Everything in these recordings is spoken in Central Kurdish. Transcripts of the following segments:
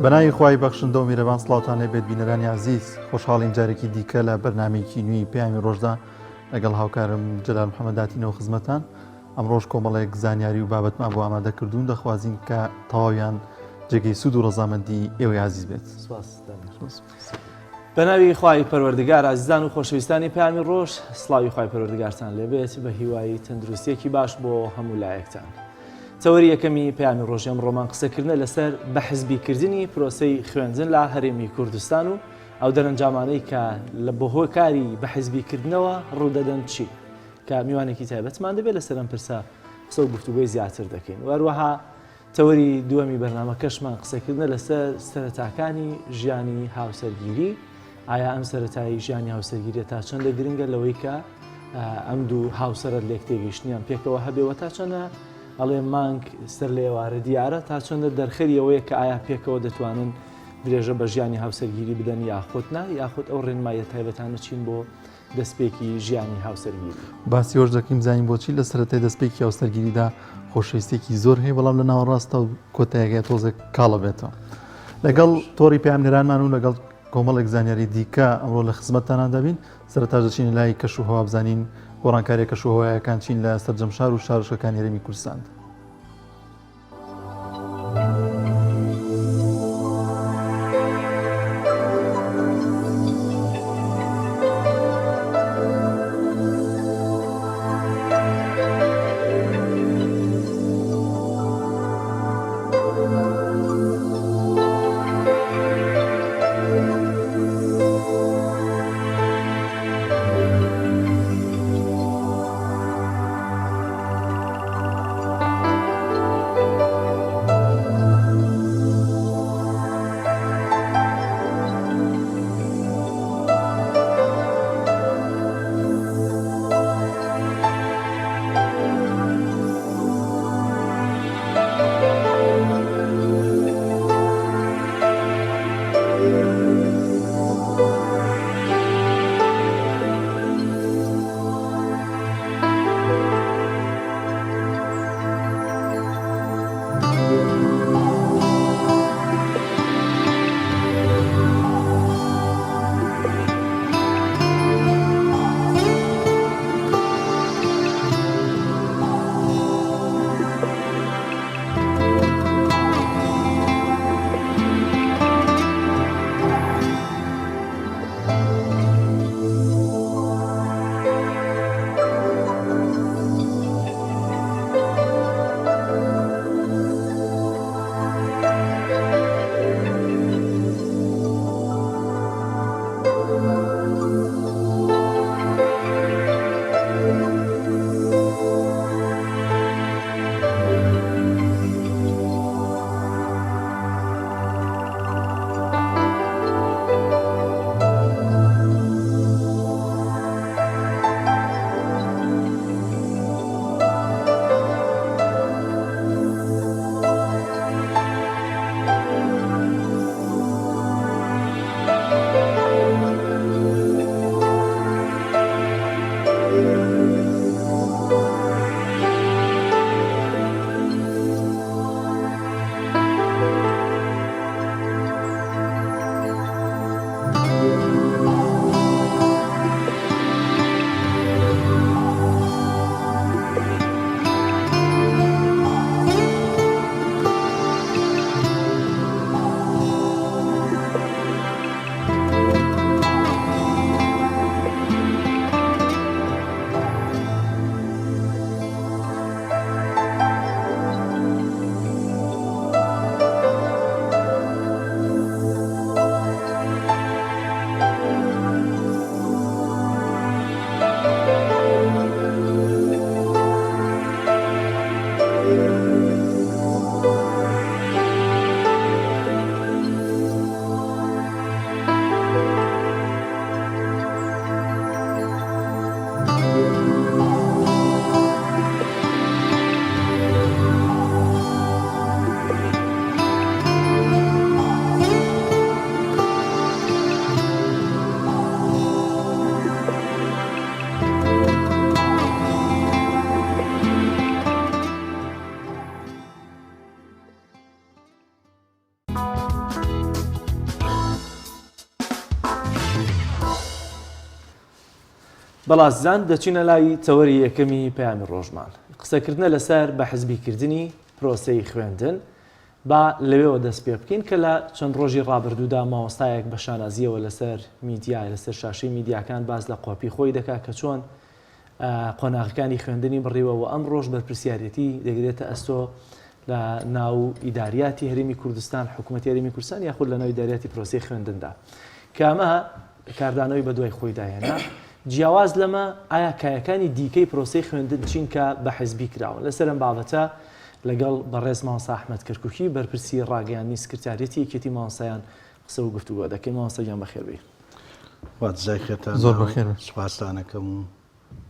بەناوی خوای بەخشندە و میرەبان سڵاوتان لێبێت بینەرانی عزیز خۆشحاڵین جارێکی دیکە لە بەرنامێکی نوێی پەیامی ڕۆژدا لەگەڵ هاوکارم جەلال محەممەداتینەوە خزمەتان ئەمڕۆژ کۆمەڵێک زانیاری و بابەتمان بۆ ئامادە کردوون دەخوازیین کە تەواویان جێگەی سوود و ڕەزامەندی ئێوەی عزیز بێت. بەناوی خوای پەروەردگار عزیزان و خۆشەویستانی پەیامی ڕۆژ سڵاوی خوای پەروەردگارتان لێبێت بە هیوای تەندروستیەکی باش بۆ هەموو لایەکتان. تەوەری یەکەمی پەیامی ڕۆژێم ڕۆمان قسەکردنە لەسەر بەحزبیکردنی پرۆسەی خوێندن لە هەرێمی کوردستان و ئەو دەرەنجامانەی کە لە بەهۆی کاری بەحزبیکردنەوە ڕوودەدەن چی کە میوانێکی تایبەتمان دەبێت لەسەر ئەم پرسە قسە و گفتوگۆی زیاتر دەکەین. وەروەها تەوەری دووەمی بەرنامەکەشمان قسەکردنە لەسەر سەرەتاکانی ژیانی هاوسەرگیری. ئایا ئەم سەرەتایی ژیانی هاوسەرگیریە تا چەندە گرنگە لەوەی کە ئەم دوو هاوسەرت لێک تێگەیشتنیان پێکەوە هەبێەوە تا چەندە ئەڵێ مانگ سەر لە ئێوارە دیارە تا چەندە دەرخەریەوەیە کە ئایا پێکەوە دەتوانن درێژە بە ژیانی هاوسەرگیری بدەن یاخۆتنا یاخود ئەو ڕێنمایە تایبەتانە چین بۆ دەستپێکی ژیانی هاوسەرگیری. باسی هۆش دەکەیم زانین بۆچی لە سەرەتای دەستپێکی هاوسەرگیریدا خۆشەویستێکی زۆر هەیە بەڵام لە ناوەڕاستە و کۆتاییەکە تۆزێک کاڵە بێتەوە. لەگەڵ تۆڕی پەیامنێرانمان و لەگەڵ کۆمەڵێک زانیاری دیکە ئەمڕۆ لە خزمەتتانان دەبین. سەرەتا دەچین لای کەش و هەوا بزانین گۆڕانکاریە کەش و هەوایەکان چین لە سەرجەمشار و شارۆچکەکانی هەرێمی کوردستان. بەڵازیزان دەچینە لای تەوەری یەکەمی پەیامی ڕۆژمان قسەکردنە لەسەر بە حزبیکردنی پرۆسەی خوێندن با لەوێەوە دەست پێ بکەین کە لە چەند ڕۆژی ڕابردوودا مامۆستایەک بە شانازیەوە لەسەر میدیای لەسەر شاشەی میدیاکان باز لە قۆپی خۆی دەکات کە چۆن قۆناغەکانی خوێندنی بڕیوە و ئەم ڕۆژ بەرپرسیارەتی دەگرێتە ئەستۆ لە ناو ئیداریاتی هەرێمی کوردستان حکوومەتی هەرێمی کوردستان یاخود لە ناو ئیداریاتی پرۆسەی خوێندندا کە ئەمە کاردانەوەی بە دوای خۆی داهێنا جیاواز لەمە ئایا کایەکانی دیکەی پرۆسەی خوێندن چین کە بە حزبی کراوە لەسەر ئەم بابەتە لەگەڵ بەڕێز مامۆستا ئەحمەد کەرکووکی بەرپرسی ڕاگەیاندنی سکرتارەتی یەکێتی مامۆستایان قسە و گفتوگۆ دەکەین مامۆستا گیان بەخێربێ. زۆر بەخێر سوپاسدانەکەم و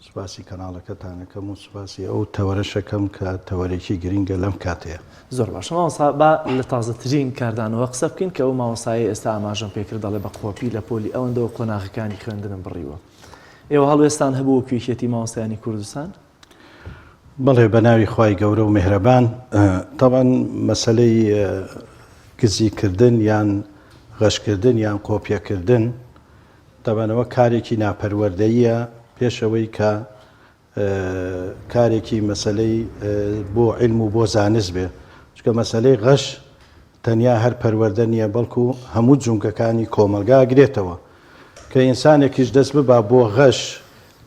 سوپاسی کەناڵەکەتانەکەم و سوپاسی ئەو تەوەرەشەکەم کە تەوەرێکی گرینگە لەم کاتەیە. زۆر باش مامۆستا با لە تازەترین کاردانەوە قسە بکەین کە ئەو مامۆستای ئێستا ئاماژەم پێکرد دەڵێ بە قۆپی لە پۆلی ئەوەندەوە قۆناغەکانی خوێندنم بڕیوە. ئێوە هەڵوێستان هەبوو کوێکێتی مامۆستایانی کوردستان؟ بەڵێ بە ناوی خوای گەورە و میهرەبان تەبەن مەسەلەی گزیکردن یان غەشکردن یان قۆپیەکردن تەبەنەوە کارێکی ناپەروەردەییە پێشەوەی کە کارێکی مەسەلەی بۆ علم و بۆ زانست بێ چکە مەسەلەی غەش تەنیا هەر پەروەردە نییە بەڵکو هەموو جونگەکانی کۆمەلگا گرێتەوە کە ئینسانێکیش دەست ببا بۆ غەش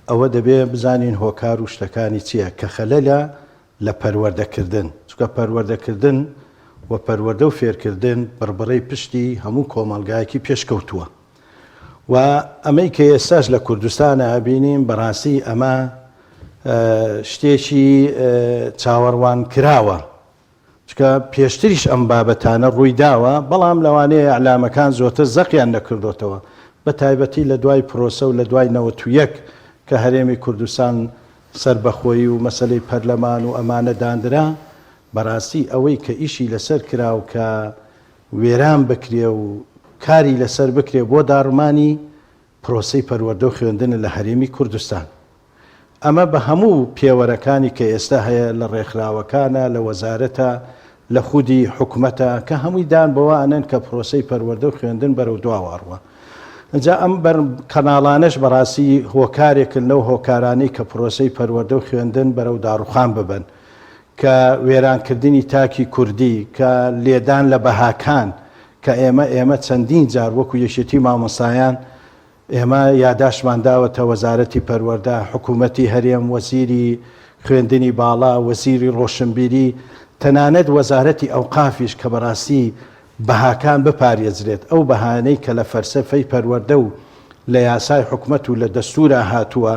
ئەوە دەبێ بزانین هۆکار و شتەکانی چییە کە خەلەلە لە پەروەردەکردن چکە پەروەردەکردن و پەروەردە و فێرکردن بڕبڕەی پشتی هەموو کۆمەلگایەکی پێشکەوتووە و ئەمەی کە ئێستاش لە کوردستانە ئەبینیم بەڕاستی ئەمە شتێکی چاوەڕوان کراوە چکە پێشتریش ئەم بابەتانە ڕووی داوە بەڵام لەوانەیە ئەعلامەکان زۆرتر زەقیان نەکردوتەوە بە تایبەتی لە دوای پرۆسە و لە دوای 91 کە هەرێمی کوردستان سربەخۆیی و مەسلەی پەرلەمان و ئەمانە دانرا بەڕاستی ئەوەی کە ئیشی لەسەر کرا و کە وێران بکرێ و کاری لەسەر بکرێ بۆ داڕمانی پرۆسەی پەروەردە و خوێندن لە هەرێمی کوردستان ئەمە بە هەموو پێوەرەکانی کە ئێستا هەیە لە ڕێکخراوەکانە لە وەزارەتە لە خودی حکوومەتە کە هەمووی دان بەوە ئەنن کە پرۆسەی پەروەردە و خوێندن بەرەو دواوەڕوە ئەجا ئەم کەناڵانش بەڕاستی هۆکارێکن لەو هۆکارانەی کە پرۆسەی پەروەردە و خوێندن بەرەو داڕوخان ببن کە وێرانکردنی تاکی کوردی کە لێدان لە بەهاکان کە ئێمە چەندین جار وەکو یەکێتی مامۆستایان ئێمە یاداشمان داوەتە وەزارەتی پەروەردە حکوومەتی هەرێم وەزیری خوێندنی باڵا وەزیری ڕۆشنبیری تەنانەت وەزارەتی ئەوقافیش کە بەڕاستی بەهاکان بپارێزرێت ئەو بەهانەی کە لە فەرسەفەی پەروەردە و لە یاسای حکوومەت و لە دەستورە هاتووە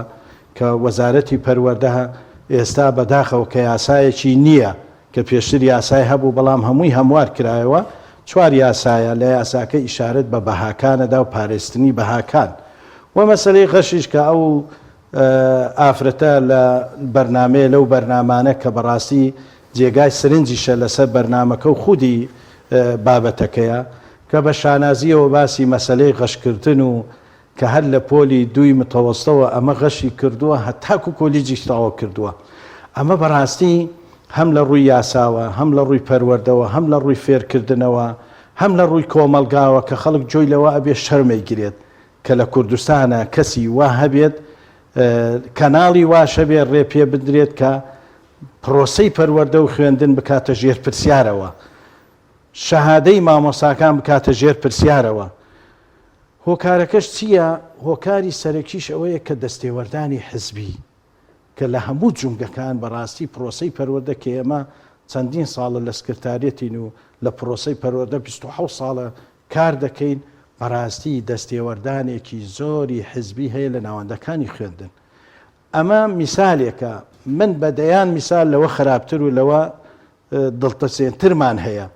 کە وەزارەتی پەروەردە ئێستا بەداخەوە کە یاسایەکی نییە کە پێشتر یاسای هەبوو بەڵام هەمووی هەموار کرایەوە 4 یاسایە لە یاساکە ئیشارەت بە بەهاکانەدا و پارێزتنی بەهاکان و مەسەلەی غەشیش کە ئەو ئافرەتە لە بەرنامەیە لەو بەرنامانە کە بەڕاستی جێگای سرنجیشە لەسەر بەرنامەکە و خودی بابەتەکەیە کە بە شانازیەوە باسی مەسەلەی غەشکردن و کە هەر لە پۆلی 2 متەوەستەوە ئەمە غەشی کردووە هەتاکو کۆلیجیش تەواو کردووە ئەمە بەڕاستی هەم لە ڕووی یاساوە هەم لە ڕووی پەروەردەوە هەم لە ڕووی فێرکردنەوە هەم لە ڕووی کۆمەلگاوە کە خەڵک جۆی لەوە ئەبێ شەرمەی گرێت کە لە کوردستانە کەسی وا هەبێت کەناڵی واشە بێت ڕێ پێ بدرێت کە پرۆسەی پەروەردە و خوێندن بکاتە ژێر پرسیارەوە شەهادەی مامۆستاکان بکاتە ژێر پرسیارەوە هۆکارەکەش چییە؟ هۆکاری سەرەکیش ئەوەیە کە دەستێوەردانی حزبی کە لە هەموو جونگەکان بەڕاستی پرۆسەی پەروەردە کە ئێمە چەندین ساڵە لە سکرتارێتین و لە پرۆسەی پەروەردە 27 ساڵە کار دەکەین بەڕاستی دەستێوەردانێکی زۆری حزبی هەیە لە ناوەندەکانی خوێندن ئەمە میسالێکە من بەدەیان میسال لەوە خراپتر و لەوە دڵتەسێنترمان هەیە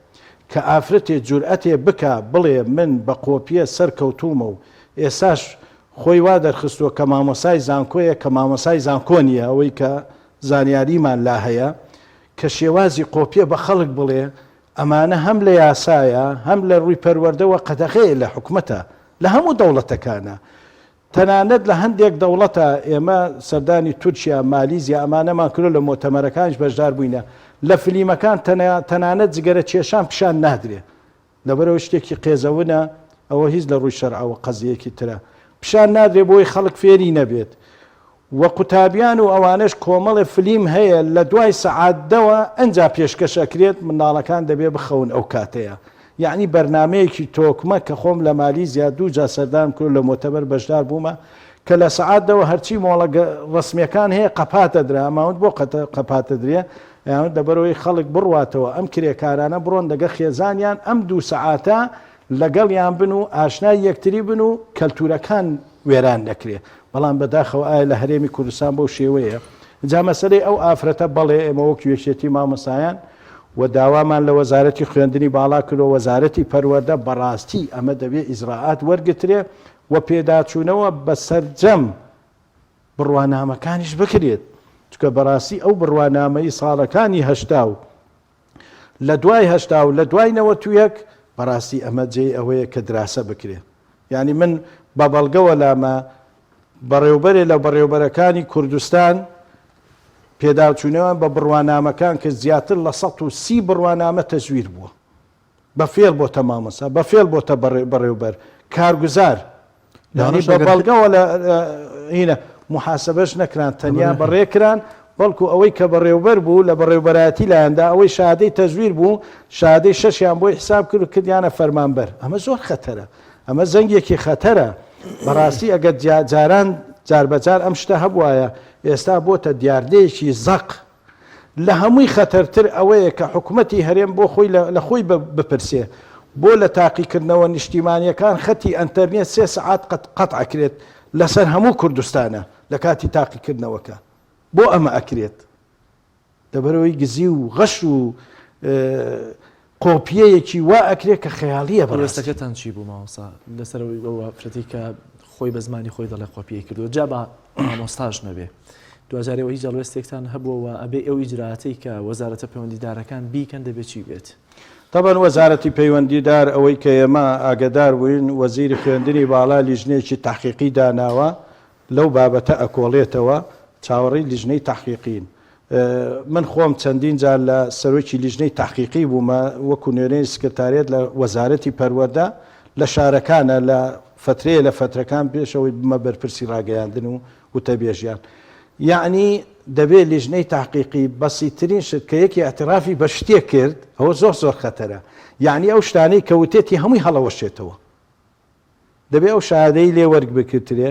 کە ئافرەتێ جورئەتێ بکە بڵێ من بە قۆپیە سەرکەوتومە و ئێساش خۆی وا دەرخستووە کە مامۆسای زانکۆیە کە مامۆسای زانکۆنیە ئەوەی کە زانیاریمان لا هەیە کە شێوازی قۆپیە بە خەڵک بڵێ ئەمانە هەم لە یاسایە هەم لە ڕووی پەروەردەوە قەدەغەیە لە حکوومەتە لە هەموو دەوڵەتەکانە تەنانەت لە هەندێک دەوڵەتە ئێمە سەردانی تورکیا مالیزیا ئەمانەمان کرد لە مۆتەمەرەکانش بەشدار بووینە لە فلیمەکان تەنانەت جگەرە کێشان پیشان نادرێ لەبەرەوە شتێکی قێزەونە ئەوە هیچ لە ڕووی شەرعەوە قەزیەکی ترە پیشان نادرێ بۆی خەڵک فێری نەبێت و قوتابیان و ئەوانش کۆمەڵی فلیم هەیە لە دوای سەعاتدەوە ئەنجا پێشکەشەکرێت منداڵەکان دەبێ بخەون ئەو کاتەیە. یعنی بەرنمەیەکی تۆکمە کە خۆم لە مالیزیا دوو جا سەردان کرد لە مۆتەبەر بەشدار بوومە کە لە سەعاتدەوە هەرچی مۆڵە ڕسمیەکان هەیە قەپاتە درا ئەماوت بۆ قەپاتە درێ یان دەبەرەوەی خەڵک بڕواتەوە ئەم کرێکارانە بڕۆن دەگە خێزانیان ئەم دوو سەعاتە لەگەڵیان بن و ئاشنای یەکتری بن و کەلتورەکان وێران دەکرێت. بەڵام بەداخەوە ئایا لە هەرێمی کوردستان بەو شێوەیە جا مەسەلەی ئەو ئافرەتە بەڵێ ئێمە وەک یەکێتی مامۆسایان و داوامان لە وەزارەتی خوێندنی باڵا کردەوە وەزارەتی پەروەردە بەڕاستی ئەمە دەبێت ئیزراعات وەرگترێ و پێداچوونەوە بە سەرجەم بڕوانامەکانیش بکرێت چکە بەڕاستی ئەو بڕوانامەی ساڵەکانی هەشتا و لە دوای هەشتا و لە دوای 91 بەڕاستی ئەمە جێ ئەوەیە کە دراسە بکرێت. یعنی من بە بەڵگەوە لامە بەڕێوبەرێ لە بەڕێوبەرەکانی کوردستان پێداچوونەوە بە بڕوانامەکان کە زیاتر لە 130 بڕوانامە تەزویر بووە بە فێڵ بۆتە مامۆستا بە فێڵ بۆتە بەڕێوبەر کارگوزار بە بەڵگەوە لە هینە محاسبەش نەکران تەنیا بەڕێکران بەڵکو ئەوەی کە بەڕێوبەر بوو لە بەڕێوبەراتی لایەندا ئەوەی شادەی تەزویر بوو شادەی 6یان بۆی حساب کرد و کردیانە فەرمانبەر. ئەمە زۆر خەتەرە ئەمە زەنگێکی خەتەرە بەڕاستی ئەگەر جاران جاربەجار ئەم شتە هەبوایە ئێستا بۆتە دیاردەیەکی زەق لە هەمووی خەتەرتر ئەوەیە کە حکوومەتی هەرێم بۆ خۆی لە خۆی بپرسێ بۆ لە تاقیکردنەوە نیشتیمانیەکان خەتی ئەنتەرنێت 3 سعات قەتعکرێت لەسەر هەموو کوردستانە لە کاتی تاقیکردنەوەکە بۆ ئەمە ئەکرێت دەبەرەوەی گزی و غەش و قۆپیەیەکی وا ئەکرێت کە خەیاڵیە بەڕێستەکەتان چی بوو ماوەسا لەسەرەوەی ئەوەفرەتی کە خۆی بە زمانی خۆی دەڵێ قۆپیە کردو جا بە مامۆستاژ نەبێ دوجارەوە هیچ جەڵوێستێکتان هەبووەوە ئەبێ ئەو ئیجراتەی کە وەزارەتە پەیوەندیدارەکان بیکەن دەبێت چی بێت؟ طبعا وەزارەتی پەیوەندیدار ئەوەی کە ئێمە ئاگدار بووین وەزیری خوێندنی باڵا لیژنەیەکی تحقیقی داناوە لەو بابەتە ئەکۆڵێتەوە چاوەڕێی لیژنەی تحقیقین. من خۆم چەندین جار لە سەرۆکی لیژنەی تحقیقی بوومە وەکو نوێنەی سکرتارێت لە وەزارەتی پەروەردە لە شارەکانە لە فترەیە لە فترەکان پێشەوەی بمە بەرپرسی ڕاگەیاندن و وتەبێژیان. یعنی دەبێت لیژنەی تحقیقی بەسیترین شت کە یەکی ئەترافی بە شتێک کرد ئەوە زۆر زۆر خەتەرە. یعنی ئەو شتانەی کەوتێتی هەمووی هەڵەوەشێتەوە دەبێت ئەو شادەی لێ وەرگ بکرێ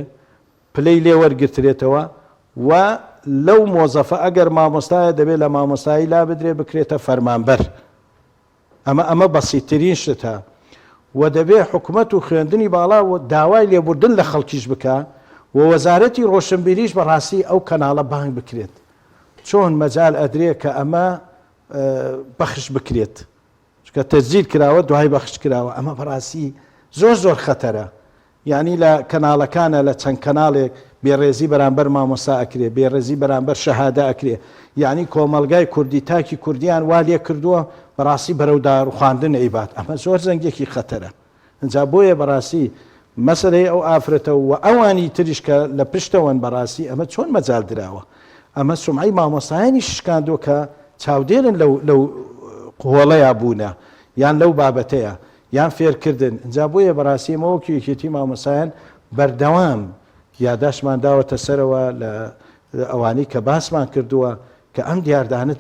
پلەی لێ وەرگترێتەوە و لەو مۆزەفە ئەگەر مامۆستایە دەبێت لە مامۆستایی لا بدرێ بکرێتە فەرمانبەر. ئەمە بەسیترین شتە و دەبێت حکوومەت و خوێندنی باڵا و داوای لێبوردن لە خەڵکیش بکە و وەزارەتی ڕۆشنبیریش بەڕاستی ئەو کەناڵە بانگ بکرێت چۆن مەجال ئەدرێ کە ئەمە بەخش بکرێت چکە تەسجیل کراوە دوای بەخش کراوە ئەمە بەڕاستی زۆر زۆر خەتەرە. یعنی لە کەناڵەکانە لە چەند کەناڵێک بێڕێزی بەرامبەر مامۆستا ئەکرێ بێڕێزی بەرامبەر شەهادە ئەکرێ. یعنی کۆمەلگای کوردی تاکی کوردیان وا لێ کردووە بەڕاستی بەرەو داڕوخاندن ئەیبات ئەمە زۆر زەنگێکی خەتەرە. اینجا بۆیە بەڕاستی مەسەلەی ئەو ئافرەتە و ئەوانی تریش کە لە پشتەوەن بەڕاستی ئەمە چۆن مەجال دراوە ئەمە سومعی مامۆستایانی شکاندووە کە چاودێرن لەو قۆڵەیە بوونە یان لەو بابەتەیە یان فێرکردن. اینجا بۆیە بەڕاستی ئەمەوەکی یەکێتی مامۆستایان بەردەوام یاداشمان داوەتە سەرەوە لە ئەوانەی کە باسمان کردووە کە ئەم دیاردانە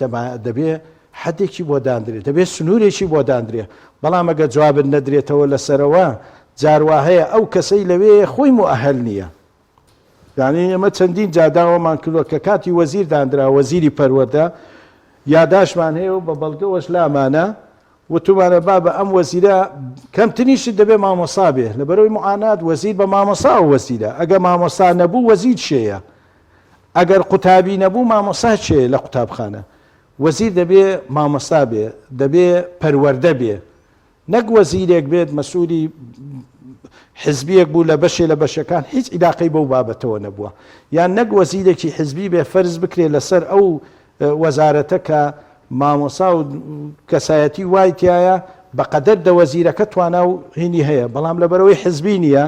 دەبێت حدێکی بۆ دانرێت دەبێت سنوورێکی بۆ دانرێ. بەڵام ئەگە جوابت نەدرێتەوە لەسەرەوە جاروا هەیە ئەو کەسەی لەوێ خۆی مؤهل نییە. یعنی ئەمە چەندین جاداوەمان کردووە کە کاتی وەزیر دانرا وەزیری پەروەردە یاداشمان هەیە و بە بەڵگەوەش لامانە وتمانە بابە ئەم وەزیرە کەمترینشت دەبێت مامۆستا بێ لەبەرەوەی معانات وەزیر بە مامۆستا و وەزیرە ئەگە مامۆستا نەبوو وەزیر شێیە ئەگەر قوتابی نەبوو مامۆستا چێ لە قوتابخانە وەزیر دەبێ مامۆستا بێ دەبێ پەروەردە بێ نەک وەزیرێک بێت مەسئولی حزبیەک بوو لە بەشێ لە بەشەکان هیچ عیلاقەی بەو بابەتەوە نەبووە یان نەک وەزیرێکی حزبی بێ فەرز بکرێت لەسەر ئەو وەزارەتە کە مامۆسا و کەسایەتی وای تایە بەقەدەر دە وەزیرەکە توانا و هینی هەیە بەڵام لەبەرەوەی حزبی نییە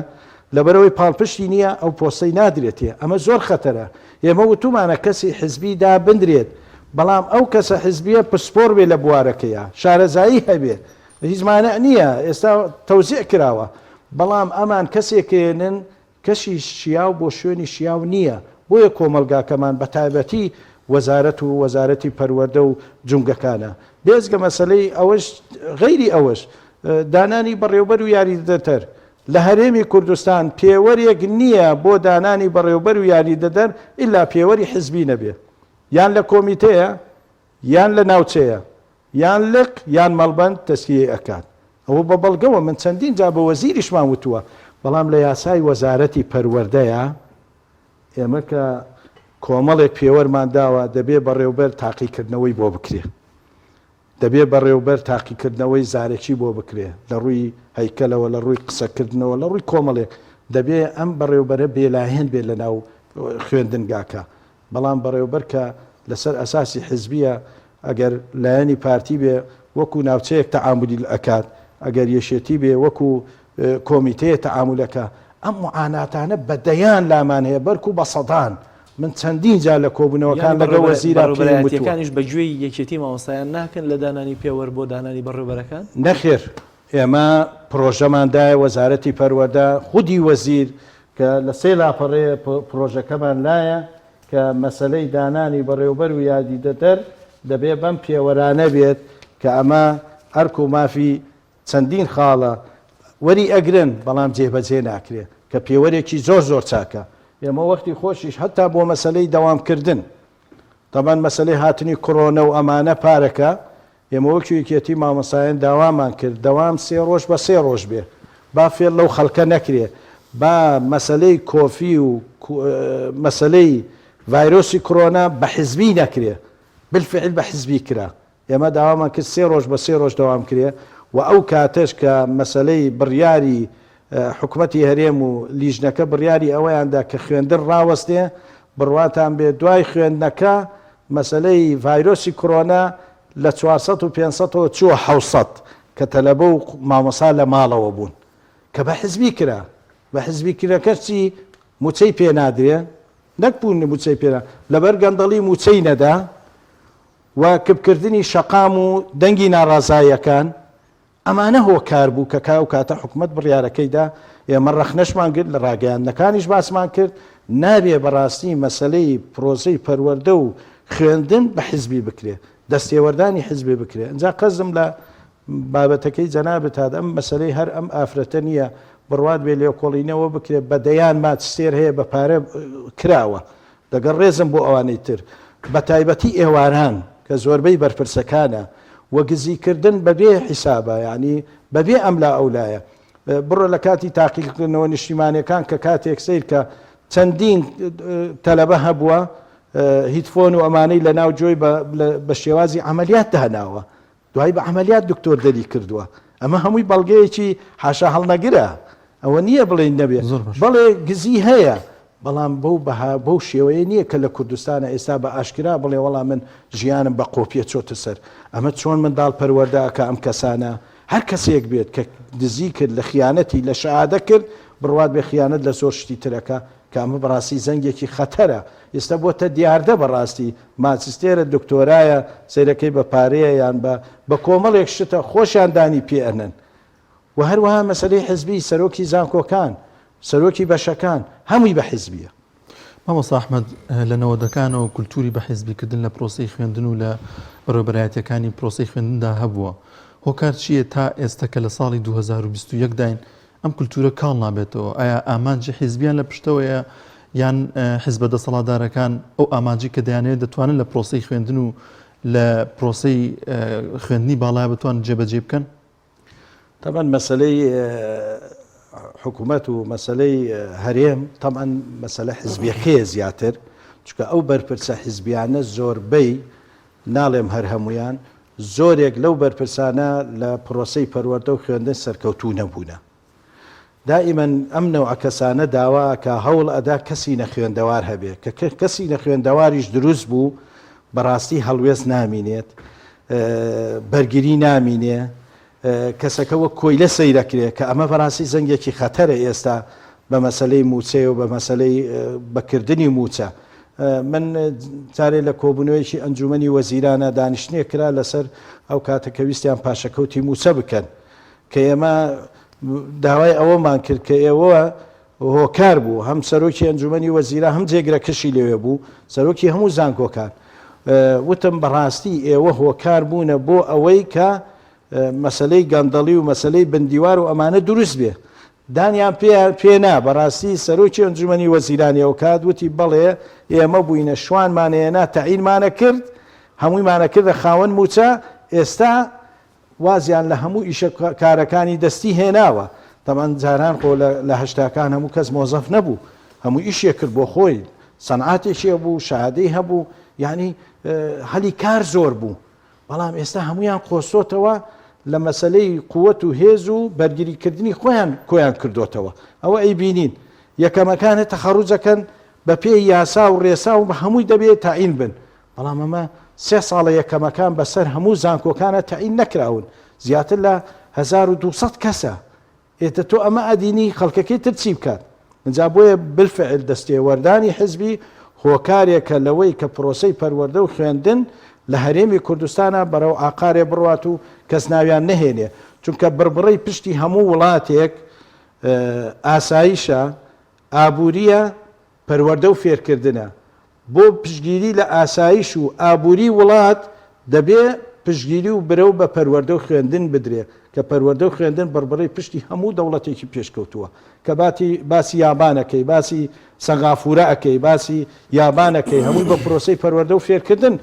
لەبەرەوەی پاڵپشتی نییە ئەو پۆستەی نادرێتێ. ئەمە زۆر خەتەرە. ئێمە وتومانە کەسی حزبیدا بندرێت بەڵام ئەو کەسە حزبیە پسپۆر بێ لە بوارەکەیە شارەزایی هەبێ هیچ مانع نییە ئێستا تەوزیع کراوە بەڵام ئەمان کەسێکێنن کەشی شیاو بۆ شوێنی شیاو نییە بۆیە کۆمەلگاکەمان بە تایبەتی وەزارەت و وەزارەتی پەروەردە و جونگەکانە بێزگە مەسلەی ئەوەش غەیری ئەوەش دانانی بەڕێوەبەر و یاریدەدەر لە هەرێمی کوردستان پێوەرێک نییە بۆ دانانی بەڕێوەبەر و یاریدەدەر ئللا پێوەری حزبی نەبێ یان لە کۆمیتەیە یان لە ناوچەیە یان لق یان مەڵبەند تەسکیە ئەکات ئەوە بە بەڵگەوە من چەندین جا بە وەزیریشمان وتووە بەڵام لە یاسای وەزارەتی پەروەردەیە ئێمە کە کۆمەڵێک پێوەرمان داوە دەبێ بەڕێوەبەر تاقیکردنەوەی بۆ بکرێ دەبێ بەڕێوەبەر تاقیکردنەوەی زارێکی بۆ بکرێ لە ڕووی هەیکەلەوە لە ڕووی قسەکردنەوە لە ڕووی کۆمەڵێک دەبێ ئەم بەڕێوەبەرە بێلاهێن بێ لە ناو خوێندنگاکە بەڵام بەڕێوەبەر کە لەسەر ئەساسی حزبیە ئەگەر لایەنی پارتی بێ وەکو ناوچەیەک تەعاملی ئەکات ئەگەر یەشێتی بێ وەکو کۆمیتەیە تەعاملەکە ئەم معاناتانە بەدەیان لامان هەیە بەرکو بە سەدان من چەندین جا لە کۆبوونەوەکان لەگە وەزیرەکانیش بەگوێی یەکێتی مامۆستایان ناکەن لە دانانی پێوەەر بۆ دانانی بەڕێوەبەرەکان نەخێر ئێمە پرۆژەماندایە وەزارەتی پەروەردە خودی وەزیر کە لە سێ لاپەڕێ پرۆژەکەمان لایە کە مەسلەی دانانی بەڕێوەبەر و یادیدەدەر دەبێ بەم پێوەرانە بێت کە ئەمە ئەرک و مافی چەندین خاڵە وەری ئەگرن بەڵام جێبەجێ ناکرێت کە پێوەرێکی زۆر زۆر چاکە ئێمە وەختی خۆشیش هەتا بۆ مەسلەی دەوامکردن تەمان مەسلەی هاتنی کۆڕۆنە و ئەمانە پارەکە ئێمە وەکو یەکێتی مامۆسایان داوامان کرد دەوام 3 ڕۆژ بە 3 ڕۆژ بێ با فێر لەو خەڵکە نەکرێ با مەسلەی کۆفی و مەسلەی ڤایرۆسی کۆرۆنا بە حزبی نەکرێ بالفعل بە حزبی کرا ئێمە داوامان کرد 3 ڕۆژ بە 3 ڕۆژ دەوام کرێ و ئەو کاتەش کە مەسلەی بڕیاری حکوومەتی هەرێم و لیژنەکە بڕیاری ئەوەیاندا کە خوێندن ڕاوەستێ بڕواتان بێ دوای خوێندنەکە مەسلەی ڤایرۆسی کۆرۆنا لە 400 و 500 چووە 600 کە تەلەبە و مامۆسا لە ماڵەوە بوون کە بە حزبی کرا بە حزبی کرەکەچی موچەی پێ نادرێ نەکبوون موچەی پێرا لەبەر گەندەڵی موچەی نەدا و کبکردنی شەقام و دەنگی ناڕازایەکان ئەمانە هۆکار بوو کە کاو کاتە حکوومەت بڕیارەکەیدا ئێمە ڕەخنەشمان کرد لە ڕاگەیاندنەکانیش باسمان کرد نابێ بەڕاستی مەسلەی پرۆزەی پەروەردە و خوێندن بە حزبی بکرێ دەستێوەردانی حزبی بکرێ ئەجا قەزم لە بابەتەکەی جەنابەت هات ئەم مەسلەی هەر ئەم ئافرەتە نییە بڕوات بێ لێکۆڵینەوە بکرێت بە دەیان ماچ سێر هەیە بە پارە کراوە دەگەڕ ڕێزم بۆ ئەوانەی تر بە تایبەتی ئێواران کە زۆربەی بەرپرسەکانە وەگزیکردن بەبێ حیسابە یعنی بەبێ ئەملا ئەولایە بڕۆ لە کاتی تاقیکردنەوە نیشتیمانیەکان کە کاتێک سیر کە چەندین تەلەبە هەبووە هیتفۆن و ئەمانەی لە ناو جۆی بە شێوازی عملیات داهناوە دوای بە عملیات دکتۆر دەری کردووە ئەمە هەمووی بەڵگەیەکی حاشا هەڵنەگرە ئەوە نییە بڵێن نەبێت بەڵێ گزی هەیە بەڵام بەو شێوەیە نییە کە لە کوردستانە ئێستا بە ئاشکرا بڵێ وەڵام من ژیانم بە قۆپیە چۆتە سەر ئەمە چۆن منداڵ پەروەردەکە ئەم کەسانە هەر کەسێک بێت کە دزی کرد لە خیانەتی لە شەهادە کرد بڕوات بێ خیانەت لە زۆر شتی ترەکە کە ئەمە بەڕاستی زەنگێکی خەتەرە ئێستا بۆتە دیاردە بەڕاستی ماچستێرە دکتۆرایە سیرەکەی بە پارەیە یان بە کۆمەڵێک شتە خۆشیاندانی پێئەنن و هەروەها مەسلەی حزبی سەرۆکی زانکۆکان سەرۆکی بەشەکان هەمووی بە حزبیە مامۆستا ئەحمەد لە نەوەدەکانەوە کولتوری بە حیزبیکردن لە پرۆسەی خوێندن و لە بەڕێوەبەرایەتەکانی پرۆسەی خوێندندا هەبووە هۆکار چییە تا ئێستا کە لە ساڵی 2021 داین ئەم کولتورە کاڵ نابێتەوە ئایا ئامانجی حیزبیان لە پشتەوەیە یان حیزبە دەسەڵاتدارەکان ئەو ئامانجی کە دەیانێت دەتوانن لە پرۆسەی خوێندن و لە پرۆسەی خوێندنی باڵای بتوان جێبەجێ بکەن طبعا مەسلەی حکوومەت و مەسلەی هەرێم طبعا مەسلە حزبیەکەیە زیاتر چکە ئەو بەرپرسە حیزبیانە زۆربەی ناڵێم هەر هەمویان زۆرێک لەو بەرپرسانە لە پرۆسەی پەروەردە و خوێندن سەرکەوتوو نەبوونە دائیمەن ئەم نەوع کەسانە داوا کە هەوڵ ئەدا کەسی نەخوێندەوار هەبێ کە کەسی نەخوێندەواریش دروست بوو بەڕاستی هەڵوێست نامینێت بەرگری نامینێ کەسەکە وەک کۆی لە سەیرەکرێت کە ئەمە بەڕاستی زەنگێکی خەتەرە ئێستا بە مەسلەی موچێ و بە مەسلەی بەکردنی موچە من جارێ لە کۆبوونەوەیکی ئەنجومەنی وەزیرانە دانیشتنێ کرا لەسەر ئەو کاتەکە ویستیان پاشەکەوتی موچە بکەن کە ئێمە داوای ئەوەمان کرد کە ئێوە هۆکار بوو هەم سەرۆکی ئەنجومەنی وەزیرە هەم جێگرەکەشی لەوێ بوو سەرۆکی هەموو زانکۆکان وتم بەڕاستی ئێوە هۆکار بوونە بۆ ئەوەی کە مەسلەی گەندەڵی و مەسلەی بندیوار و ئەمانە دروست بێ دانیان پێنا بەڕاستی سەرۆکی ئەنجومەنی وەزیرانی ئەو کات وتی بەڵێ ئێمە بووینە شوانمانەیەنا تەعینمانە کرد هەموویمانە کردە خاوەن موچە ئێستا وازیان لە هەموو ئیشە کارەکانی دەستی هێناوە تەمان جاران خۆ لە هەشتاکان هەموو کەس مۆزەف نەبوو هەموو ئیشێ کرد بۆ خۆی سەنعاتێکێ بوو شادەی هەبوو یعنی هەلی کار زۆر بوو بەڵام ئێستا هەمویان قۆسۆتەوە لە مەسلەی قووەت و هێز و بەرگریکردنی کۆیان کردوتەوە ئەوە ئەی بینین یەکەمەکانە تەخەڕوجەکەن بە پێی یاسا و ڕێسا و بە هەمووی دەبێت تاعین بن بەڵام ئەمە 3 ساڵە یەکەمەکان بەسەر هەموو زانکۆکانە تاعین نەکراون زیاتر لە 1200 کەسە ئێتە تۆ ئەمە ئەدینی خەڵکەکەی تر چی بکات اینجا بۆیە بالفعل دەستێوەردانی حزبی هۆکارێکە لەوەی کە پرۆسەی پەروەردە و خوێندن لە هەرێمی کوردستانە بەرەو ئاقارێ بڕوات و کەس ناویان نەهێنێ چونکە بربڕی پشتی هەموو وڵاتێک ئاساییشە ئابووریە پەروەردە و فێرکردنە بۆ پشتگیری لە ئاسایش و ئابووری وڵات دەبێ پشتگیری و برە و بە پەروەردە و خوێندن بدرێ کە پەروەردە و خوێندن بربڕی پشتی هەموو دەوڵەتێکی پێشکەوتووە کە باسی یابانەکەی باسی سەنغافورە ئەەکەی باسی یابانەکەی هەمووی بە پرۆسەی پەروەردە و فێرکردن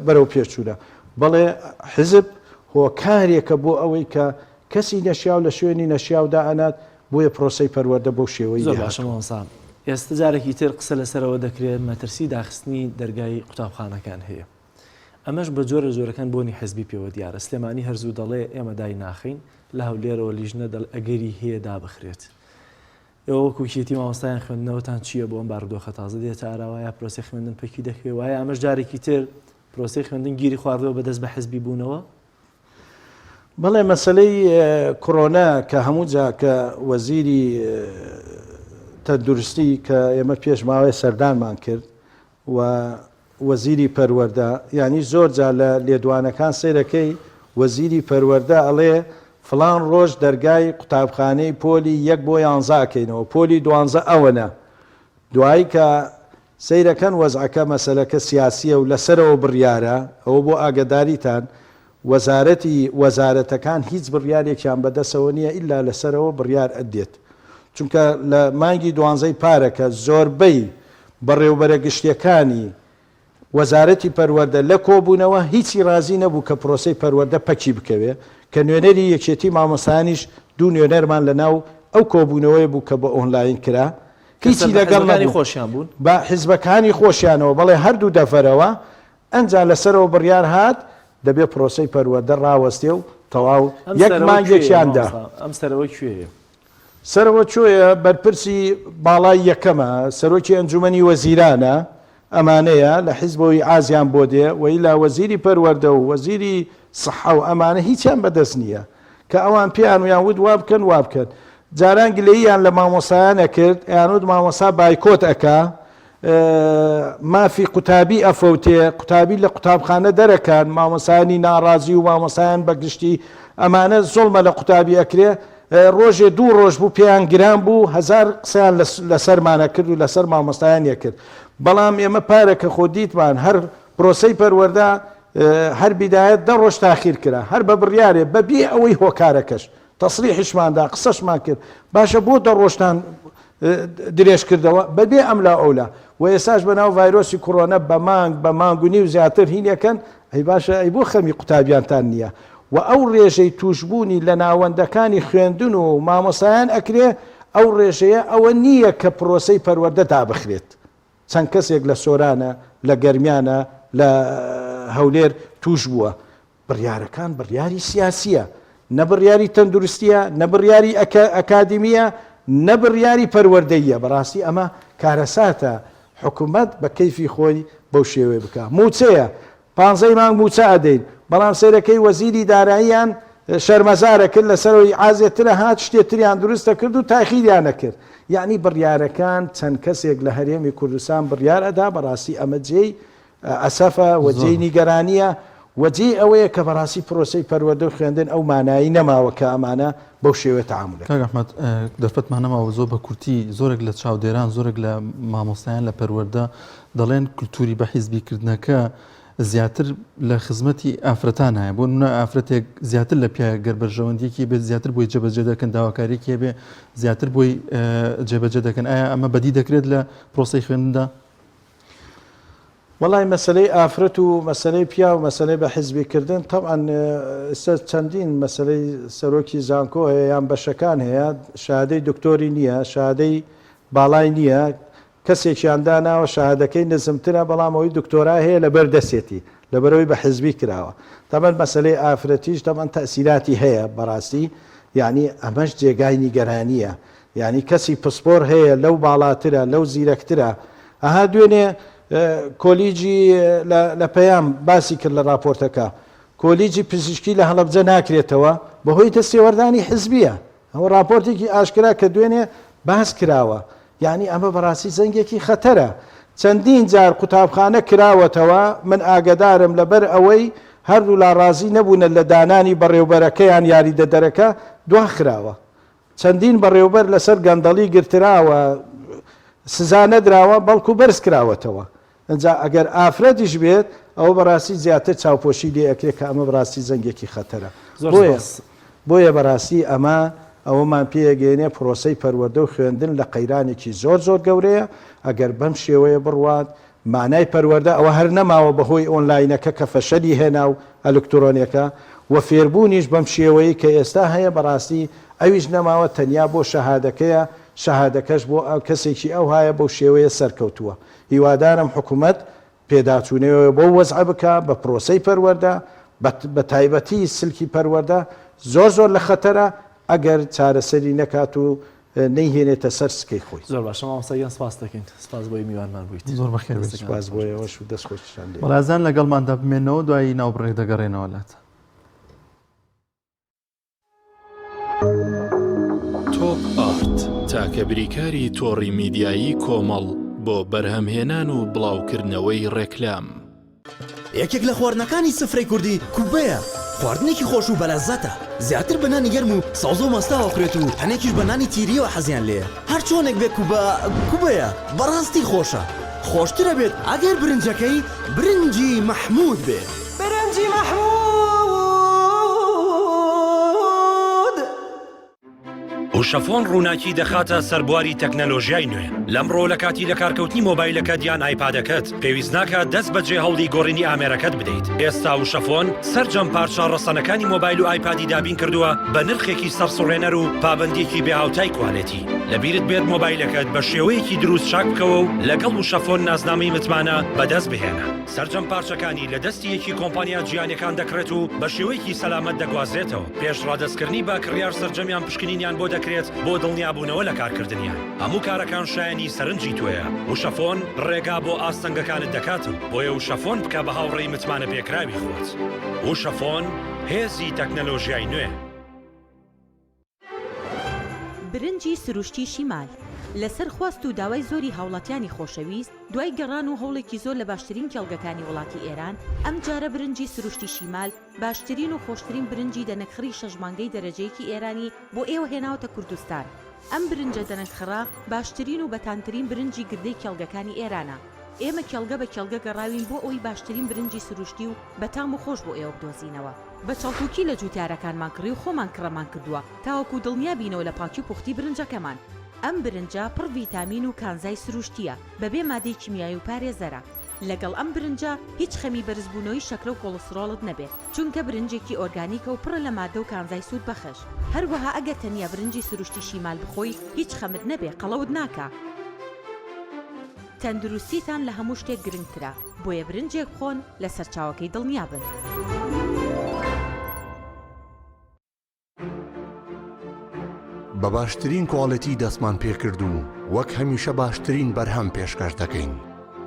بەرەو پێچوونە بەڵێ حزب هۆکارێکە بۆ ئەوەی کە کەسی نەشیاو لە شوێنی نەشیاودا ئەنات بۆیە پرۆسەی پەروەردە بۆ شێوەی باشەمەسان ئێستا جارێکی تر قسە لەسەرەوە دەکرێت مەترسی داخستنی دەرگای قوتابخانەکان هەیە ئەمەش بە جۆرە جۆرەکان بۆنی حزبی پێوە دیارە سلێمانی هەرزوو دەڵێ ئێمە دای ناخین لە هەولێرەوە لیژنە دەڵ ئەگەری هەیە دابخرێت ئێوە وەکوکیەتی مامۆستایان خوێندنەوەتان چییە بۆ ئەم بارودۆخە تازە دێتە ئاراوایە پرۆسی خوێندن پەکی دەکوێت وایە ئەمەش جارێکی تر پرۆسی خوێندن گیری خواردەوە بەدەست بە حزبی بوونەوە بەڵێ مەسلەی کۆرۆنا کە هەموو جا کە وەزیری تەندروستی کە ئێمە پێش ماوەی سەردانمان کرد و وەزیری پەروەردە یعنی زۆر جا لە لێدوانەکان سیرەکەی وەزیری پەروەردە ئەڵێ فلان ڕۆژ دەرگای قوتابخانەی پۆلی 1 بۆ 11 ئەکەینەوە پۆلی 12 ئەوەنە دوایی کە سیرەکەن وەزعەکە مەسەلەکە سیاسیە و لەسەرەوە بڕیارە ئەوە بۆ ئاگداریتان وەزارەتەکان هیچ بڕیارێکیان بەدەسەوە نییە ئیلا لەسەرەوە بڕیار ئەدێت چونکە لە مانگی 12 پارەکە زۆربەی بەڕێوبەرە گشتیەکانی وەزارەتی پەروەردە لە کۆبوونەوە هیچی رازی نەبوو کە پرۆسەی پەروەردە پەکی بکەوێ کە نوێنەری یەکێتی مامۆسانیش دوو نوێنەرمان لەناو ئەو کۆبوونەوەی بوو کە بە ئۆنلاین کرا هیچی لەگەڵ خۆشیان بوون بە حیزبەکانی خۆشیانەوە بەڵێ هەردوو دەفەرەوە ئەنجا لەسەرەوە بڕیار هات دەبێت پرۆسەی پەروەردە ڕاوەستێ و تەواو یەک مانگێکیاندا ئەم سەرەوە کوێیە سەرەوە چۆیە بەرپرسی باڵای یەکەمە سەرۆکی ئەنجومەنی وەزیرانە ئەمانەیە لە حیزبەوەی ئازیان بۆ دێ وەیلا وەزیری پەروەردە و وەزیری سەحا و ئەمانە هیچیان بەدەست نییە کە ئەوان پێیان ویان ود وا بکەن جاران گلەییان لە مامۆسایانە کرد یانود مامۆسا بایکۆت ئەکا مافی قوتابی ئەفەوتێ قوتابی لە قوتابخانە دەرەکان مامۆسایانی ناڕازی و مامۆسایان بەگشتی ئەمانە زۆڵمە لە قوتابی ئەکرێ ڕۆژێ 2 ڕۆژ بوو پێیان گران بوو 1000 قسەیان لەسەرمانە کرد و لەسەر مامۆستایانە کرد بەڵام ئێمە پارەکە خۆ دیتمان هەر پرۆسەی پەروەردە هەر بیدایەت 10 ڕۆژ تاخیر کرا هەر بە بڕیارێ بەبێ ئەوەی هۆکارەکەش تەسریحیشماندا قسەشمان کرد باشە بۆ 10 ڕۆژتان درێژ کردەوە بەبێ ئەملا ئەولا و ئێساش بەناو ڤایرۆسی کۆڕۆنە بە مانگونی و زیاتر هینەکەن ئەی باشە ئەی بۆ خەمی قوتابیانتان نییە و ئەو ڕێژەی توشبوونی لە ناوەندەکانی خوێندن و مامۆسایان ئەکرێ ئەو ڕێژەیە ئەوە نییە کە پرۆسەی پەروەردە دابخرێت چەند کەسێک لە سۆرانە لە گەرمیانە لە هەولێر توش بووە بڕیارەکان بڕیاری سیاسیە نە بڕیاری تەندروستیە نە بڕیاری ئەکادمیە نە بڕیاری پەروەردەیە بەڕاستی ئەمە کارەساتە حکوومەت بە کەیفی خۆی بەو شێوەیە بکە موچەیە 15 مانگ موچە ئەدەین بەڵام سەرەکەی وەزیری داراییان شەرمەزارە کرد لەسەرەوەی ئازێترە هات شتێتریان دروستە کرد و تاخیریان نەکرد یعنی بڕیارەکان چەند کەسێک لە هەرێمی کوردستان بڕیار ئەدا بەڕاستی ئەمە جێی ئەسەفە و جێی نیگەرانیە وەجێ ئەوەیە کە بەڕاستی پرۆسی پەروەردە و خوێندن ئەو مانایی نەماوە کە ئەمانە بەو شێوە تەعامل کاک ئەحمەد دەرفەتمانەماوە زۆر بە کورتی زۆرێک لە چاودێران زۆرێک لە مامۆستایان لە پەروەردە دەڵێن کولتوری بە حیزبیکردنەکە زیاتر لە خزمەتی ئافرەتان هەیە بۆ نمونە ئافرەتێک زیاتر لە پیاە گەربەژەوەندیەکی بێت زیاتر بۆی جێبەجێ دەکەن داواکاریەکی بێ زیاتر بۆی جێبەجێ دەکەن ئایا ئەمە بەدی دەکرێت لە پرۆسەی خوێندندا؟ وڵای مەسلەی ئافرەت و مەسلەی پیا و مەسلەی بە حیزبیکردن طبعاً ئێستا چەندین مەسلەی سەرۆکی زانکۆ هەیە یان بەشەکان هەیە شادەی دکتۆری نییە شادەی باڵای نییە کەسێکیان داناوە شاهدەکەی نزمترە بەڵام ئەوی دکتۆرا هەیە لە بەردەسێتی لەبەرەوەی بە حیزبی کراوە تەمەن مەسلەی ئافرەتیش تەمەن تەسیراتی هەیە بەڕاستی یعنی ئەمەش جێگای نیگەرانیە یعنی کەسی پسپۆر هەیە لەو باڵاترە لەو زیرەکترە ئەها دوێنێ کۆلیجی لە پەیام باسی کرد لە راپۆرتەکە کۆلیجی پزیشکی لە هەڵەبجە ناکرێتەوە بەهۆی دەستێوەردانی حیزبیە ئەوە راپۆرتێکی ئاشکرا کە دوێنێ باس کراوە یعنی ئەمە بەڕاستی زەنگێکی خەتەرە چەندین جار قوتابخانە کراوەتەوە من ئاگدارم لەبەر ئەوەی هەردوو لا ڕازی نەبوونە لە دانانی بەڕێوبەرەکەیان یاریدەدەرەکە دواخراوە چەندین بەڕێوبەر لەسەر گەندەڵی گرتراوە سزا نەدراوە بەڵکو بەرز کراوەتەوە ئەجا ئەگەر ئافرەتیش بێت ئەوە بەڕاستی زیاتر چاوپۆشی لێ ئەکرێت کە ئەمە بەڕاستی زەنگێکی خەتەرە بۆیە بەڕاستی ئەمە ئەوەمان پێگەێنێ پرۆسەی پەروەردە و خوێندن لە قەیرانێکی زۆر زۆر گەورەیە ئەگەر بەم شێوەیە بڕوات مانای پەروەردە ئەوە هەر نەماوە بەهۆی ئۆنلاینەکە کە فەشەلی هێنا و ئەلکترۆنیەکە و فێربوونیش بەم شێوەیە کە ئێستا هەیە بەڕاستی ئەویش نەماوە تەنیا بۆ شەهادەکەیە شەهادەکەش بۆ کەسێکی ئەو هایە بەو شێوەیە سەرکەوتووە هیوادارم حکوومەت پێداچوونەوە بۆ وەزع بکە بە پرۆسەی پەروەردە بە تایبەتی سلکی پەروەردە زۆر زۆر لە خەتەرە ئەگەر چارەسەری نەکات و نەیهێنێتە سەر سکەی خۆی زۆر باشە مامۆستایان سپاس دەکەین سپاس بۆی میوانمان بوویت زۆر بەخێر سپاس بۆیەوەش و دەست خۆشتان لێ وەڵازان لەگەڵماندا بمێنەوە دوایی ناوبڕێک دەگەڕێنەوەلات تۆپ ئارت تاکە بریکاری تۆڕی میدیایی کۆمەڵ بۆ بەرهەمهێنان و بڵاوکردنەوەی ڕێکلام یەکێک لە خواردنەکانی سفرەی کوردی کوبەیە خواردنێکی خۆش و بەلەزەتە زیاتر بە نانی گەرم و سەوز و مەستاوەقرێت و هەنێکیش بە نانی تیریەوە حەزیان لێ هەر چۆنێک بێ کوبەیە بەڕاستی خۆشە خۆشترە بێت ئەگەر برنجەکەی برنجی مەحموود بێت برنجی مەحموود وشەفۆن ڕووناکی دەخاتە سەربواری تەکنەلۆژیای نوێ لەمڕۆ لە کاتی لە کارکەوتنی مۆبایلەکەت یان ئایپادەکەت پێویست ناکات دەست بەجێ هەوڵی گۆڕینی ئامێرەکەت بدەیت ئێستا وشەفۆن سەرجەم پارچە ڕەسەنەکانی مۆبایل و ئایپادی دابین کردووە بە نرخێکی سەرسوڕێنەر و پابندێکی بێهاوتای کوالێتی لەبیرت بێت مۆبایلەکەت بە شێوەیەکی دروست چاک بکەوە و لەگەڵ وشەفۆن نازنامەی متمانە بەدەست بهێنە سەرجەم پارچەکانی لە دەستی یەکی کۆمپانیا جیهانیەکان دەکرێت و بە شێوەیەکی سەلامەت دەگوازرێتەوە پێش ڕادەستکردنی با کڕیار سەرجەمیان پشکنینیان بۆ دەکرێت بۆ دڵنیابوونەوە لە کارکردنیان هەموو کارەکان شایانی سەرنجی توێیە وشەفۆن ڕێگا بۆ ئاستەنگەکانت دەکاتەوە بۆیە وشەفۆن بکە بە هاوڕێی متمانە پێکراوی خۆت وشەفۆن هێزی تەکنەلۆژیای نوێ برنجی سروشتی شیمال لەسەر خواست و داوای زۆری هاوڵاتیانی خۆشەویست دوای گەڕان و هەوڵێکی زۆر لە باشترین کێڵگەکانی وڵاتی ئێران ئەم جارە برنجی سروشتی شیمال باشترین و خۆشترین برنجی دەنەکخڕی شەژمانگەی دەرەجەیەکی ئێرانی بۆ ئێوە هێناوەتە کوردستان ئەم برنجە دەنەکخڕا باشترین و بەتانترین برنجی گردەی کێڵگەکانی ئێرانە ئێمە کێڵگە بە کێڵگە گەڕاوین بۆ ئەوی باشترین برنجی سروشتی و بەتام و خۆش بۆ ئێوە بدۆزینەوە بە چاڵتوکی لە جوتیارەکانمان کڕی و خۆمان کڕەمان کردووە تاوەکو دڵنیا بینەوە لە پاکی و پوختی برنجەکەمان ئەم برنجە پڕ ڤیتامین و کانزای سروشتیە بەبێ مادەی کیمیایی و پارێزەرە لەگەڵ ئەم برنجە هیچ خەمی بەرزبوونەوەی شەکرە و کۆلسترۆڵت نەبێت چونکە برنجێکی ئۆرگانیکە و پڕە لە مادە و کانزای سوود بەخش هەروەها ئەگەر تەنیا برنجی سروشتی شیمال بخۆی هیچ خەمت نەبێ قەڵەوت ناکە تەندروستیتان لە هەموو شتێک گرنگترە بۆیە برنجێک بخۆن لە سەرچاوەکەی دڵنیا بن بە باشترین کواڵەتی دەستمان پێکرد و وەک هەمیشە باشترین بەرهەم پێشکەش دەکەین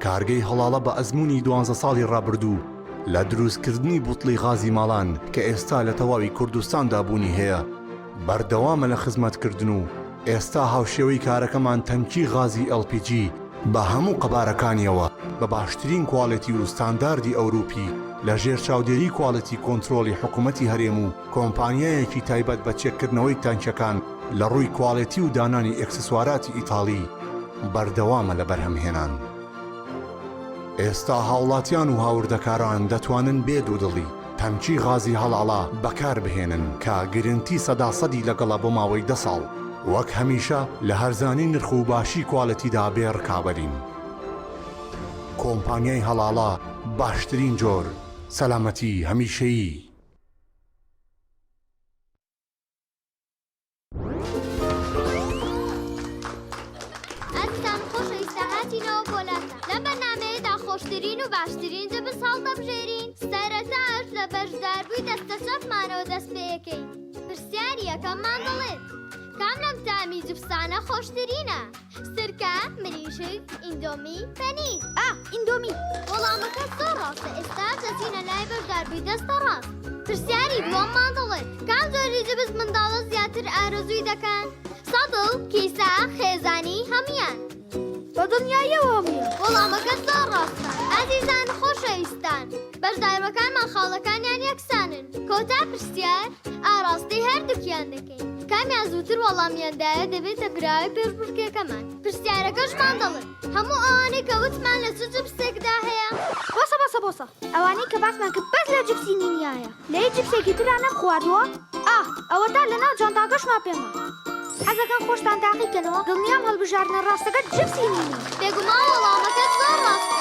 کارگەی هەڵاڵە بە ئەزمموی 12 ساڵی ڕابردوو لە دروستکردنی بوتڵی غازی ماڵان کە ئێستا لە تەواوی کوردستاندا بوونی هەیە بەردەوامە لە خزمەتکردن و ئێستا هاوشێوەی کارەکەمان تەنکی غازی LPG بە هەموو قەبارەکانیەوە بە باشترین کواڵەتی و ستانداردی ئەوروپی لە ژێر چاودێری کواڵەتی کۆنتترۆلی حکوومەتی هەرێم و کۆمپانیایەکی تایبەت بە چێککردنەوەی تانچەکان لە ڕووی کواڵەتی و دانانی ئەکسسواراتی ئیتاڵی بەردەوامە لە بەرهەمهێنان. ئێستا هاوڵاتیان و هاوردەکاران دەتوانن بێ دوودڵی تەمچی غازی هەڵاڵا بەکار بهێنن کە گرنتی سەداسەدی لەگەڵە بۆ ماوەی 10 ساڵ وەک هەمیشە لە هەرزانی نرخ و باشی کواڵەتیدا بێ ڕکابەرین. کۆمپانیای هەڵاڵا باشترین جۆر سەلامەتی هەمیشەیی. ئەستان خۆشەویستە هاتینەوە بۆلاتە لەم بەرنامەیەدا خۆشترین و باشترین جبس هەڵدەبژێرین. سەرەتاش لە بەشداربووی دەستە چەپمانەوە دەست پێیەکەین. پرسیاری یەکەممان دەڵێت کام لەم تامی جبسانە خۆشترینە؟ سرکە، مریشک، ئیندۆمی، پەنیر. ئیندۆمی. وەڵامەکە زۆر ڕاستە. ئێستا دەچینە لای بەشداربووی دەستە ڕاست. پرسیاری دووەممان دەڵێت کام جۆری جبس منداڵە زیاتر ئارەزووی دەکەن؟ سەدڵ، کیسە، خێزانی، هەمویان. بە دڵنیاییەوە هەمویان. وەڵامەکە زۆر ڕاستە. ئازیزان خۆشەویستان، بەشداربەکانمان خاڵەکانیان یەکسانن. کۆتا پرسیار ئاڕاستی هەردووکیان دەکەین. کامیان زووتر وەڵامیاندایە دەبێتە براوی پێشبڕکێکەمان. پرسیارەکەشمان دەڵێن هەموو ئەوانەی کە وتمان لە چ جبسێکدا هەیە؟ بۆسە ئەوانەی کە باسمان کرد بەس لە جبسی نینیایە. لەی جبسێکی تران نەم خواردووە؟ ئەوە تا لەناو جانتاکەشمان پێما. حەزەکەن خۆشتان تاقیکەنەوە دڵنیام هەڵبژاردنە ڕاستەکە جبسی نینی. بێگومان وەڵامەکە زۆر ڕاستە.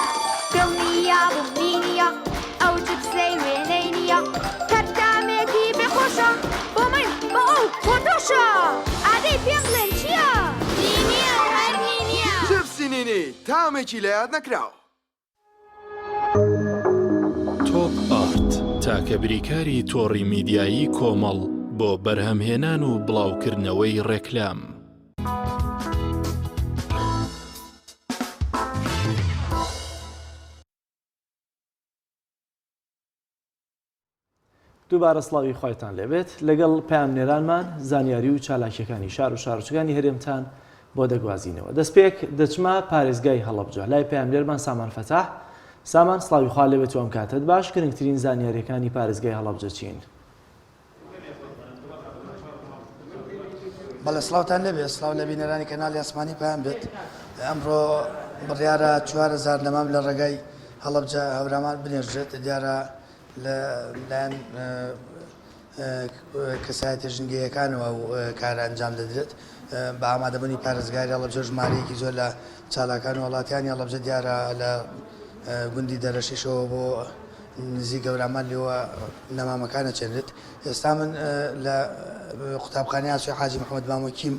دڵنییا بمینیە ئەو جبسەی وێنەی نییە. کەردامێکی بێخۆشە بۆ من بە ئەو خۆتۆشە. ئادەی پێم بڵێن چییە؟ نینیە هەر نینیە. جبسی نینی تامێکی لە یاد نەکراوە. تۆپ ئارت تاکە بریکاری تۆڕی میدیایی کۆمەڵ بۆ بەرهەمهێنان و بڵاوکردنەوەی ڕێکلام. دووبارە سڵاوی خۆتان لێبێت لەگەڵ پامنێرانمان زانیاری و چالاکیەکانی شار و شارچەکانی هەرێمتان بۆ دەگوازینەوە. دەستپێک دەچما پارێزگای هەڵەبجە لای پامنێرمان سامان فەتاح. سامان سڵاوی خوا لێبێت و ئەم کاتت باش. گرنگترین زانیاریەکانی پارێزگای هەڵەبجە چین؟ بەڵێ سڵاوتان لێبێ. سڵاو لە بینەرانی کەناڵی ئاسمانی پایان بێت. ئەمڕۆ بڕیارە 4000 لەمام لە ڕێگای هەڵەبجە هەورامان بنێژێت. دیارە لەلایەن کەسایەتی ژنگەیەکانەوە و کارە ئەنجام دەدرێت. بە ئامادەبوونی پارێزگای هەڵەبجە ژمارەیەکی زۆر لە چالاکان و وڵاتیانی هەڵەبجە دیارە لە گوندی دەرەشیشەوە بۆ نزیک گەورامان لێوە نەمامەکانە چێنێت. ئێستا من لە قوتابخانەی ئاسوی حاجی محەممەد مامۆکیم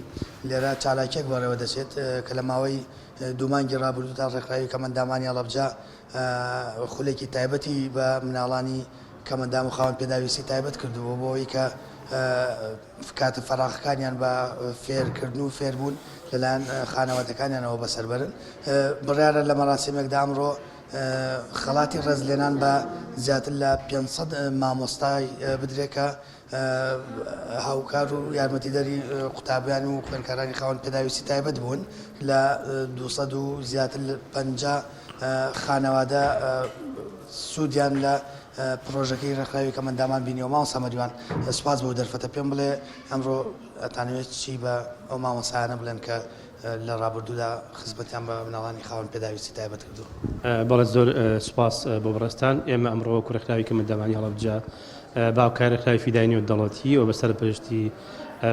لێرە چالاکێک بەڕێوە دەچێت کە لە ماوەی دوومانگی ڕابردوو تا ڕێکخراوی کەمەندامانی هەڵەبجە خولێکی تایبەتی بە مناڵانی کەمەندام و خاوەن پێداویستی تایبەت کردووە بۆ ئەوەی کە کاتە فەراغەکانیان بە فێرکردن و فێربوون لەلایەن خانەواتەکانیانەوە بەسەربەرن. بڕیارە لە مەراسیمێکدا ئەمڕۆ خەڵاتی ڕێزلێنان بە زیاتر لە 500 مامۆستای بدرێکە هاوکار و یارمەتیدەری قوتابیان و خوێندکارانی خاوەن پێداویستی تایبەت بوون لە 200 و زیاتر 50 خانەوادە سوودیان لە پرۆژەکەی ڕێکخراوی کەمەندامان بینیەوە. ماوە سەمەریوان سوپاس بۆ دەرفەتە پێم بڵێ ئەمڕۆ ئەتانوێت چی بە ئەو مامۆسایانە بڵێن کە لە ڕابردوودا خزمەتیان بە مناڵانی خاوەن پێداویستی تایبەت کردو. بەڵێ زۆر سوپاس بۆ بڕستان. ئێمە ئەمڕۆ ڕێکخراوی کەمەندامانی هەڵەبجە باوکاری ڕێکخراوی فیداینی و دەڵەتی و بەسەر پشتی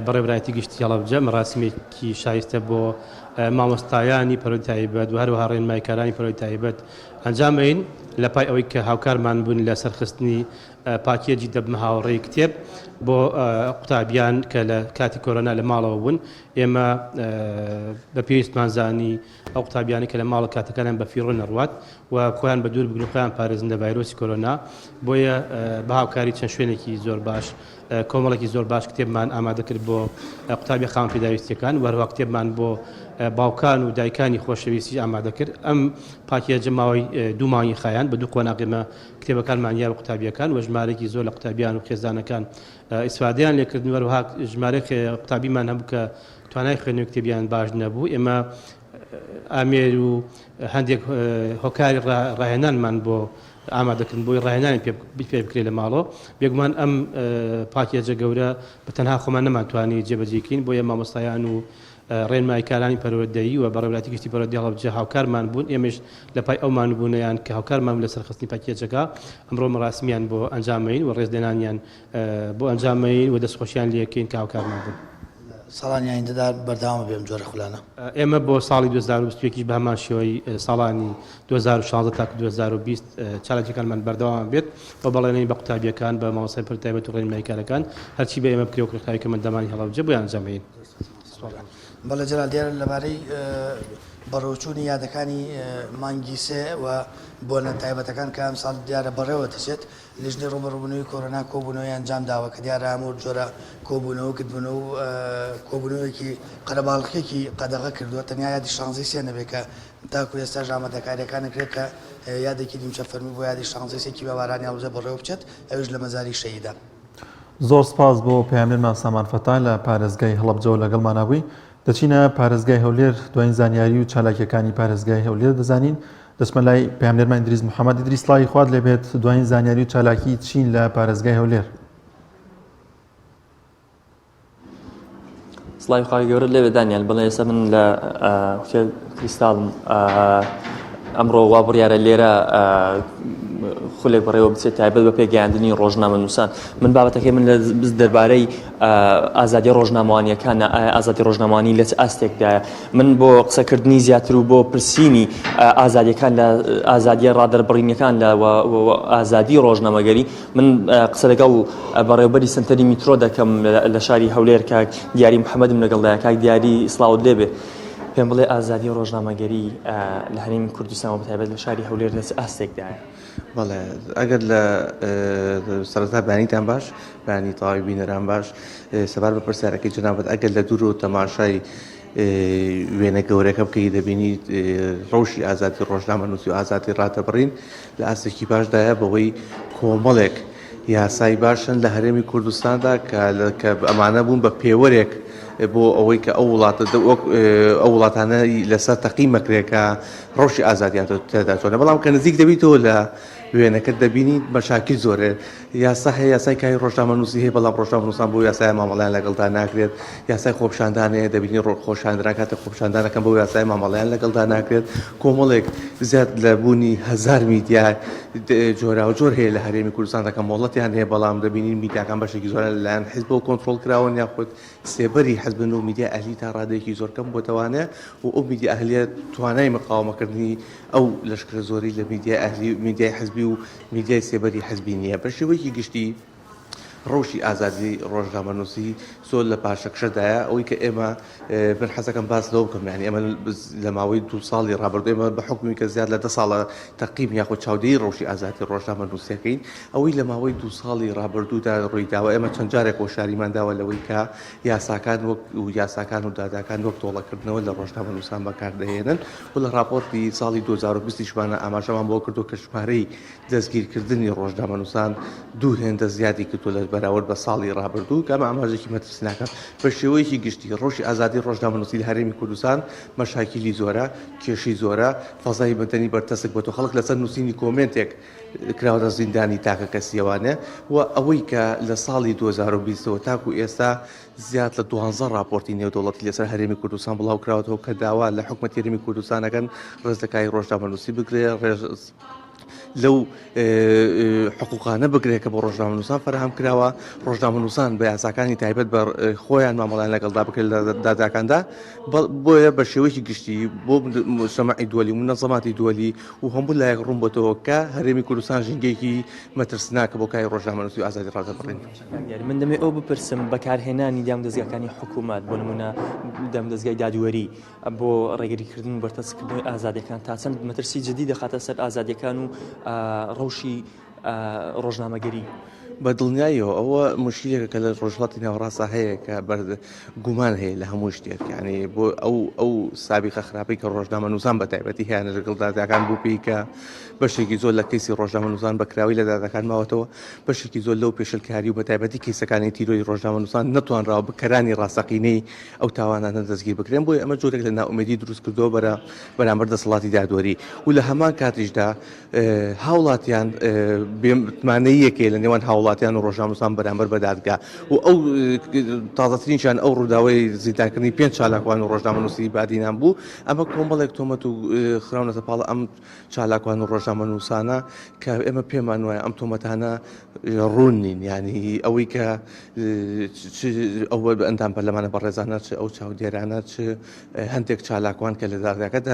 بەڕێوەبرایەتی گشتی هەڵەبجە مەراسیمێکی شایستە بۆ مامۆستایانی پەروەردی تایبەت و هەروەها ڕێنماییکارانی پەروەردی تایبەت ئەنجامین لە پای ئەوەی کە هاوکارمان بوون لە سەرخستنی پاکێجی دەبمە هاوڕێی کتێب بۆ قوتابیان کە لە کاتی کۆرۆنا لە ماڵەوە بوون. ئێمە بە پێویستمان زانی ئەو قوتابیانی کە لە ماڵە کاتەکانیان بە فیڕۆ نەڕوات و خۆیان بە دوور بگرن و خۆیان پارێزن لە ڤایرۆسی کۆرۆنا. بۆیە بە هاوکاری چەند شوێنێکی زۆر باش کۆمەڵێکی زۆر باش کتێبمان ئامادە کرد بۆ قوتابی خاوەن پێداویستیەکان و هەروەها کتێبمان بۆ باوکان و دایکانی خۆشەویستی ئامادە کرد. ئەم پاکێجە ماوەی دوو مانگی خایان بە دوو قۆناغێمە کتێبەکانمان یا بە قوتابیەکان و ژمارەی زۆر لە قوتابیان و خێزانەکان ئیسفادەیان لێکردن. وەروەها ژمارەی قوتابیمان هەبوو کە توانای خوێندنەوەی کتێبیان باش نەبوو. ئێمە ئامێر و هەندێک هۆکاری ڕاهێنانمان بۆ ئامادەکردن بۆی ڕاهێنانی پێ بکرێت لە ماڵەوە بێگومان ئەم پاکێجە گەورە بە تەنها خۆمان نەماتوانی جێبەجێکرین بۆ یە مامۆستایان و ڕێنمایکارانی پەروەردەیی و بەڕێوەلاتی گشتی پەروەردەی هەڵبجە هاوکارمان بوون ئێمەش لە پای ئەومان بوونیان کە هاوکارمان لەسەر خستنی پاکێجەکە ئەمڕۆ مەراسمیان بۆ ئەنجامین و ڕێزدێنانیان بۆ ئەنجامین و دەستخۆشیان لەکەین کە هاوکارمان بوون. ساڵانی ئایندەدا بەردەوام بێم جۆرە خولانە. ئێمە بۆ ساڵی 2021 بە هەمان شێوەی ساڵانی 2016 تا 2020 چالەنجەکانمان بەردەوام بێت بە بەڵێنەی بە قوتابیەکان بە مامۆستای پەرتایبەت و ڕێنماییکارەکان هەرچی بە ئێمە بکرێ و کوڕەکانی کە مندەمانی هەڵبجە بۆیان ئەنجامین. بەڵێ جەلال دیارە لەبارەی بەڕۆچوونی یادەکانی مانگی سێ و بۆنە تایبەتەکان کە ئەم ساڵ دیارە بەڕێوە دەچێت لیژنەی ڕوبەڕووبوونەوەی کۆرۆنا کۆبوونەوەی ئەنجام داوە کە دیارە هەموو جۆرە کۆبوونەوە کردبوونە و کۆبوونەوەیەکی قەرەباڵقێکی قەدەغە کردووە تەنیا یادی شانزەی سێ نەبێت کە تاکو ئێستا ئامادەکاریەکان کرێت کە یادێکی دیمچە فەرمی بۆ یادی شانزەی سێکی بەوارانی هەڵبجە بەڕێوە بچێت ئەوش لە مەزاری شەهیدا. زۆر سپاس بۆ پەیامێرمان سامان فەتان لە پارێزگای هەڵەبجەوە لەگەڵمانەبووی. دەچینە پارێزگای هەولێر دوایین زانیاری و چالاکیەکانی پارێزگای هەولێر دەزانین. دەچمە لای پەیامێرمان ئیدریس محەممەد ئیدریس سڵاوی خوارد لێبێت دوایین زانیاری و چالاکی چین لە پارێزگای هەولێر. سڵاوی خی گەورە لێوێ دانیال بڵێ ئێستا من لە هۆتێل کریستاڵم ئەمڕۆ وا بڕیارە لێرە خولێک بەڕێوە بچێت تایبەت بە پێگەیاندنی ڕۆژنامە نووسان. من بابەتەکەی من لە دەربارەی ئازادی ڕۆژنامەوانیەکان ئازادی ڕۆژنامەوانی لە ئاستێکدایە من بۆ قسەکردنی زیاتر و بۆ پرسیینی ئازادیەکان لە ئازادیە ڕادەربڕینیەکان لە ئازادی ڕۆژنامەگەری من قسە لەگەڵ بەڕێوەبەری سنتەری میترۆ دەکەم لە شاری هەولێر کاک دیاری محەممەدم لەگەڵدایە کاک دیاری سڵاوت لێبێ پێم بڵێ ئازادی ڕۆژنامەگەری لە هەرێمی کوردستان بەتایبەت لە شاری هەولێر لە ئاستێکدایە. بەڵێ ئەگەر لە سەرەتا بەیانیتان باش بەیانی تەواوی بینەران باش سەبار بە پرسیارەکەی جەنابەت ئەگەر لە دوور و تەماشای وێنە گەورەکە بکەی دەبینیت ڕەوشی ئازادی ڕۆژنامەنووسی و ئازادی ڕادەبڕین لە ئاستێکی باشدایە بەوەی کۆمەڵێک یاسای باشن لە هەرێمی کوردستاندا کە ئەمانە بوون بە پێوەرێک بۆ ئەوەی کە ئەو وڵاتانە لەسەر تەقیمەکرێکە ڕۆژی ئازادیان تێدا چۆنە بەڵام کە نزیک دەبیتەوە لە وێنەکە دەبینیت مەشاکی زۆرە یاسا هەیە یاسای کاری ڕۆژنامەنووسی هەیە بەڵام ڕۆژنامەنووسان بۆ یاسای مامەڵیان لەگەڵدا ناکرێت یاسای خۆپشاندانەیە دەبینی خۆشاندرا کاتە خۆپشاندانەکەم بۆ یاسای مامەڵیان لەگەڵدا ناکرێت کۆمەڵێک زیاد لە بوونی هەزار میدیا جۆرا و جۆر هەیە لە هەرێمی کوردستانەکە مۆڵەتیان هەیە بەڵام دەبینین میدیاکان بەشێکی زۆر لەلایەن حیزب و کۆنتڕۆڵ کراون یاخود سێبەری حزبن و میدیا ئەهلی تا ڕادەیەکی زۆر کەم بۆتەوانێ و ئەو میدیا ئەهلیە توانای مقاومەکردنی ئەو لەشکرە زۆری لە میدیا ئەهلی میدیای حزبی و میدیای سێبەری حزبی نییە بە شێوەیەکی گشتی ڕۆژی ئازادی ڕۆژنامەنووسی زۆر لە پاشەکشەدایە ئەوەی کە ئێمە من حەزەکەم باس لەوە بکەم یعنی ئەمە لە ماوەی 2 ساڵی ڕابردوو ئێمە بە حکمی کە زیاد لە 10 ساڵە تەقیم یاخود چاودێری ڕۆژی ئازادی ڕۆژنامەنووسیەکەین ئەوەی لە ماوەی 2 ساڵی ڕابردوودا ڕوویداوە ئێمە چەند جارێک بۆ شاریمان داوە لەوەی کە یاساکان و داداکان وەک تۆڵەکردنەوە لە ڕۆژنامەنووسان بەکاردەهێنن و لە راپۆرتی ساڵی 2020شمانە ئاماژەمان بۆ کردو کە ژمارەی دەستگیرکردنی ڕۆژنامەنووسان دوو هێندە زیادی کردو لە بەراورد بە ساڵی ڕابردوو کە ئەمە ئاماژێکی مەترسناکە بە شێوەیەکی گشتی ڕۆژی ئازادی ڕۆژنامەنووسی لە هەرێمی کوردستان مەشاکیلی زۆرە کێشی زۆرە فەزای مەدەنی بەرتەسک بۆ خەڵک لەسەر نووسینی کۆمنتێک کراوەتە زیندانی تاکە کەسیەوانێ و ئەوەی کە لە ساڵی 2020ەوە تاکو ئێستا زیاد لە 12 راپۆرتی نێودەوڵەتی لەسەر هەرێمی کوردستان بڵاو کراوەتەوە کە داوا لە حکومەتی هەرێمی کوردستانەکەن ڕێزەکای ڕۆژنامەنووسی بگرێ لەو حقوقانە بگرێت کە بۆ ڕۆژنامەنووسان فراهم کراوە ڕۆژنامەنووسان بە یاساکانی تایبەت بە خۆیان مامەڵیان لەگەڵدا بکرێت لە داداکاندا بۆیە بە شێوەیەکی گشتی بۆ مجتەمەعی دووەلی و منەظەماتی دووەلی و هەموو لایەک ڕوون بۆتەوە کە هەرێمی کوردستان ژینگەیەکی مەترسناکە بۆ کای ڕۆژنامەنووسی و ئازادی ڕادەبڕین. من دەمێ ئەو بپرسم بەکارهێنانی دامدەزگاکانی حکوومەت بۆ نمونە دامدەزگای دادوەری بۆ ڕێگریکردن و بەرتەسکردنەوەی ئازادیەکان تا چەند مەترسی جدی دەخاتە سەر ئازادیەکان و ڕەوشی ڕۆژنامەگەری. بە دڵنیاییەوە ئەوە مشکلێکە کە لە ڕۆژهڵاتی ناوەڕاستە هەیە کە گومان هەیە لە هەموو شتێک یعنی بۆ ئەو سابقە خراپەی کە ڕۆژنامە نووسان بە تایبەتی هیانە لەگەڵ دادگاکان بوو پێی کە بەشێکی زۆر لە کەیسی ڕۆژنامە نووسان بەکراوی لە دادگاکان ماوەتەوە بەشێکی زۆر لەو پێشلکاری و بە تایبەتی کەیسەکانی تیرۆی ڕۆژنامە نووسان نەتوانراوە بکەرانی ڕاستەقینەی ئەو تاوانانە دەستگیر بکرێن بۆی ئەمە جۆرێک لە ناومێدی دروست کردەوە بەرامبەر دەسەڵاتی دادوەری و لە هەمان کاتیشدا هاوڵاتیان بێمتمانەیەکێ لە نێوان هاوڵاتیان و ڕۆژنامە نووسان بەرامبەر بە دادگا و ئەو تازەترینشان ئەو ڕووداوەی زیندانکردنی 5 چالاکوان و ڕۆژنامە نووسی بادینان بوو ئەمە کۆمەڵێک تۆمەت و خراونەتە پاڵ ئەم چالاکوان و ڕۆژنامە نووسانە کە ئێمە پێمان وایە ئەم تۆمەتانە ڕوون نین ینی ئەوەی کە ئەوە ئەندام پەرلەمانە بەڕێزانە چ ئەو چاودێرانە چ هەندێک چالاکوان کە لە دادگاکەدا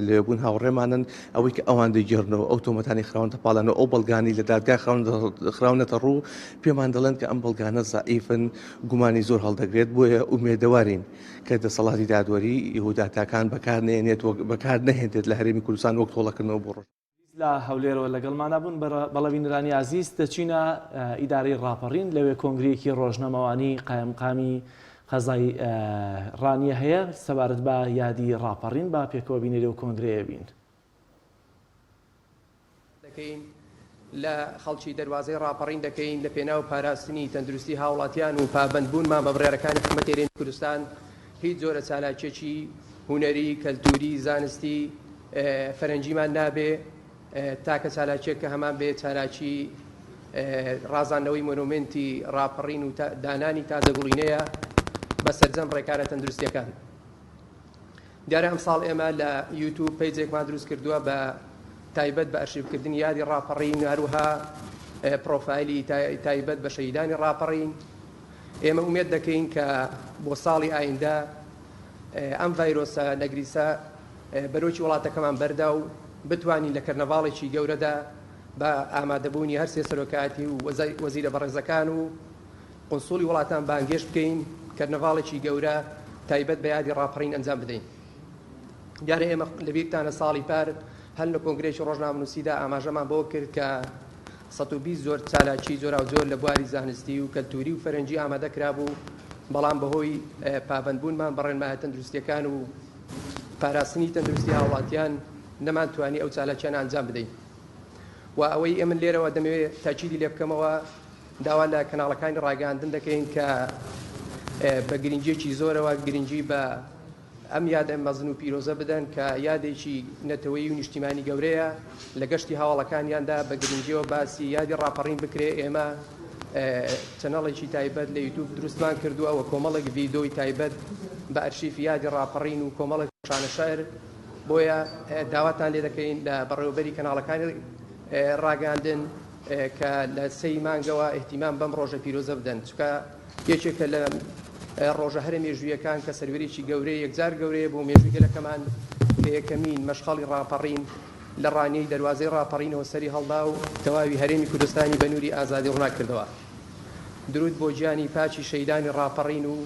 لێبوون هاوڕێمانن ئەوەی کە ئەوان دەیگەڕنەوە ئەو تۆمەتانی خراونەتە پاڵانەوە ئەو بەڵگانی لە دادگا خراونەتە ڕوو پێمان دەڵێن کە ئەم بەڵگانە زائیفن گومانی زۆر هەڵدەگرێت بۆیە ئومێدەوارین کە دەسەڵاتی دادوەری یهوداتاکان بەکار نەهێنێت لە هەرێمی کوردستان وەک تۆڵەکردنەوە بۆ ڕۆژ لە هەولێرەوە لەگەڵمانە بوون بەڵەوینرانی عزیز دەچینە ئیدارەی ڕاپەڕین لەوێ کۆنگرەیەکی ڕۆژنەمەوانی قایمقامی قەزای ڕانیە هەیە سەبارەت بە یادی ڕاپەڕین با پێکەوە بینێرە و کۆنگرەیە بین. لە خەڵکی دەواازەی ڕاپەڕین دەکەین لە پێناو پاراستنی تەندروستی هاوڵاتیان و پابندبوونمان بە بڕێرەکانی حکومەتی هەرێمی کوردستان هیچ جۆرە چالاکیێکی هونەری کەلتوری زانستی فەرەنجیمان نابێ تاکە چالاکیێک کە هەمان بێ چالاکی ڕازاندنەوەی مۆنومنتی ڕاپەڕین و دانانی تازەگوڵینەیە بە سەرجەم ڕێکارە تەندروستیەکان. دیارە ئەم ساڵ ئێمە لە یوتیوب پیجێکمان دروست کردووە بە تایبەت بە ئەرشیڤکردنی یادی ڕاپەڕین هەروها پرۆفایلی تایبەت بە شەهیدانی ڕاپەڕین. ئێمە ئومێد دەکەین کە بۆ ساڵی ئایندا ئەم ڤایرۆسە نەگریسە بەرۆکی وڵاتەکەمان بەردا و بتوانین لە کەرنەڤاڵێکی گەورەدا بە ئامادەبوونی هەر سێ سەرۆکاتی و وەزیرە بەڕێزەکان و قونسوڵی وڵاتان بانگێشت بکەین کەرنەڤاڵێکی گەورە تایبەت بە یادی ڕاپەڕین ئەنجام بدەین. دیارە ئێمە لەبیرتانە ساڵی پار هەل لە کۆنگرێکی ڕۆژنامەنووسیدا ئاماژەمان بۆ کرد کە 120 زۆر چالاکی زۆر و زۆر لە بواری زانستی و کەلتوری و فەرەنجی ئامادەکرا بوو بەڵام بەهۆی پابندبوونمان بەڕێنمایە تەندروستیەکان و پاراستنی تەندروستی هاوڵاتیان نەمانتوانی ئەو چالاکیان ئەنجام بدەین. و ئەوەی ئێمن لێرەوە دەمەوێت تاکیدی لێ بکەمەوە داوا لە کەناڵەکانی ڕاگەاندن دەکەین کە بە گرنگیەکی زۆرەوە گرنگی بە ئەم یادە مەزن و پیرۆزە بدەن کە یادێکی نەتەوەی و نیشتیمانی گەورەیە لە گەشتی هاوڵەکانیاندا بە گرنگیەوە باسی یادی ڕاپەڕین بکرێ. ئێمە چەنەڵێکی تایبەت لە یوتیوب دروستمان کردووە و کۆمەڵێک ڤیدۆی تایبەت بە ئەرشیف یادی ڕاپەڕین و کۆمەڵێک شانە شەعر بۆیە داواتان لێ دەکەین لە بەڕێوەبەری کەناڵەکانی ڕاگەاندن کە لە 3 مانگەوە احتیمام بەم ڕۆژە پیرۆزە بدەن چکە یەکێکە لە ڕۆژە هەرە مێژوویەکان کە سەروەریی گەورەی یەکجار گەورەیە بۆ مێژوگەلەکەمان کە یەکەمین مەشخەڵی ڕاپەڕین لە ڕانیەی دەواازەی ڕاپەڕینەوە سەری هەڵدا و تەواوی هەرێمی کوردستانی بە نووری ئازادی ڕوونا کردەوە. درود بۆ گیانی پاچی شەیدانی ڕاپەڕین و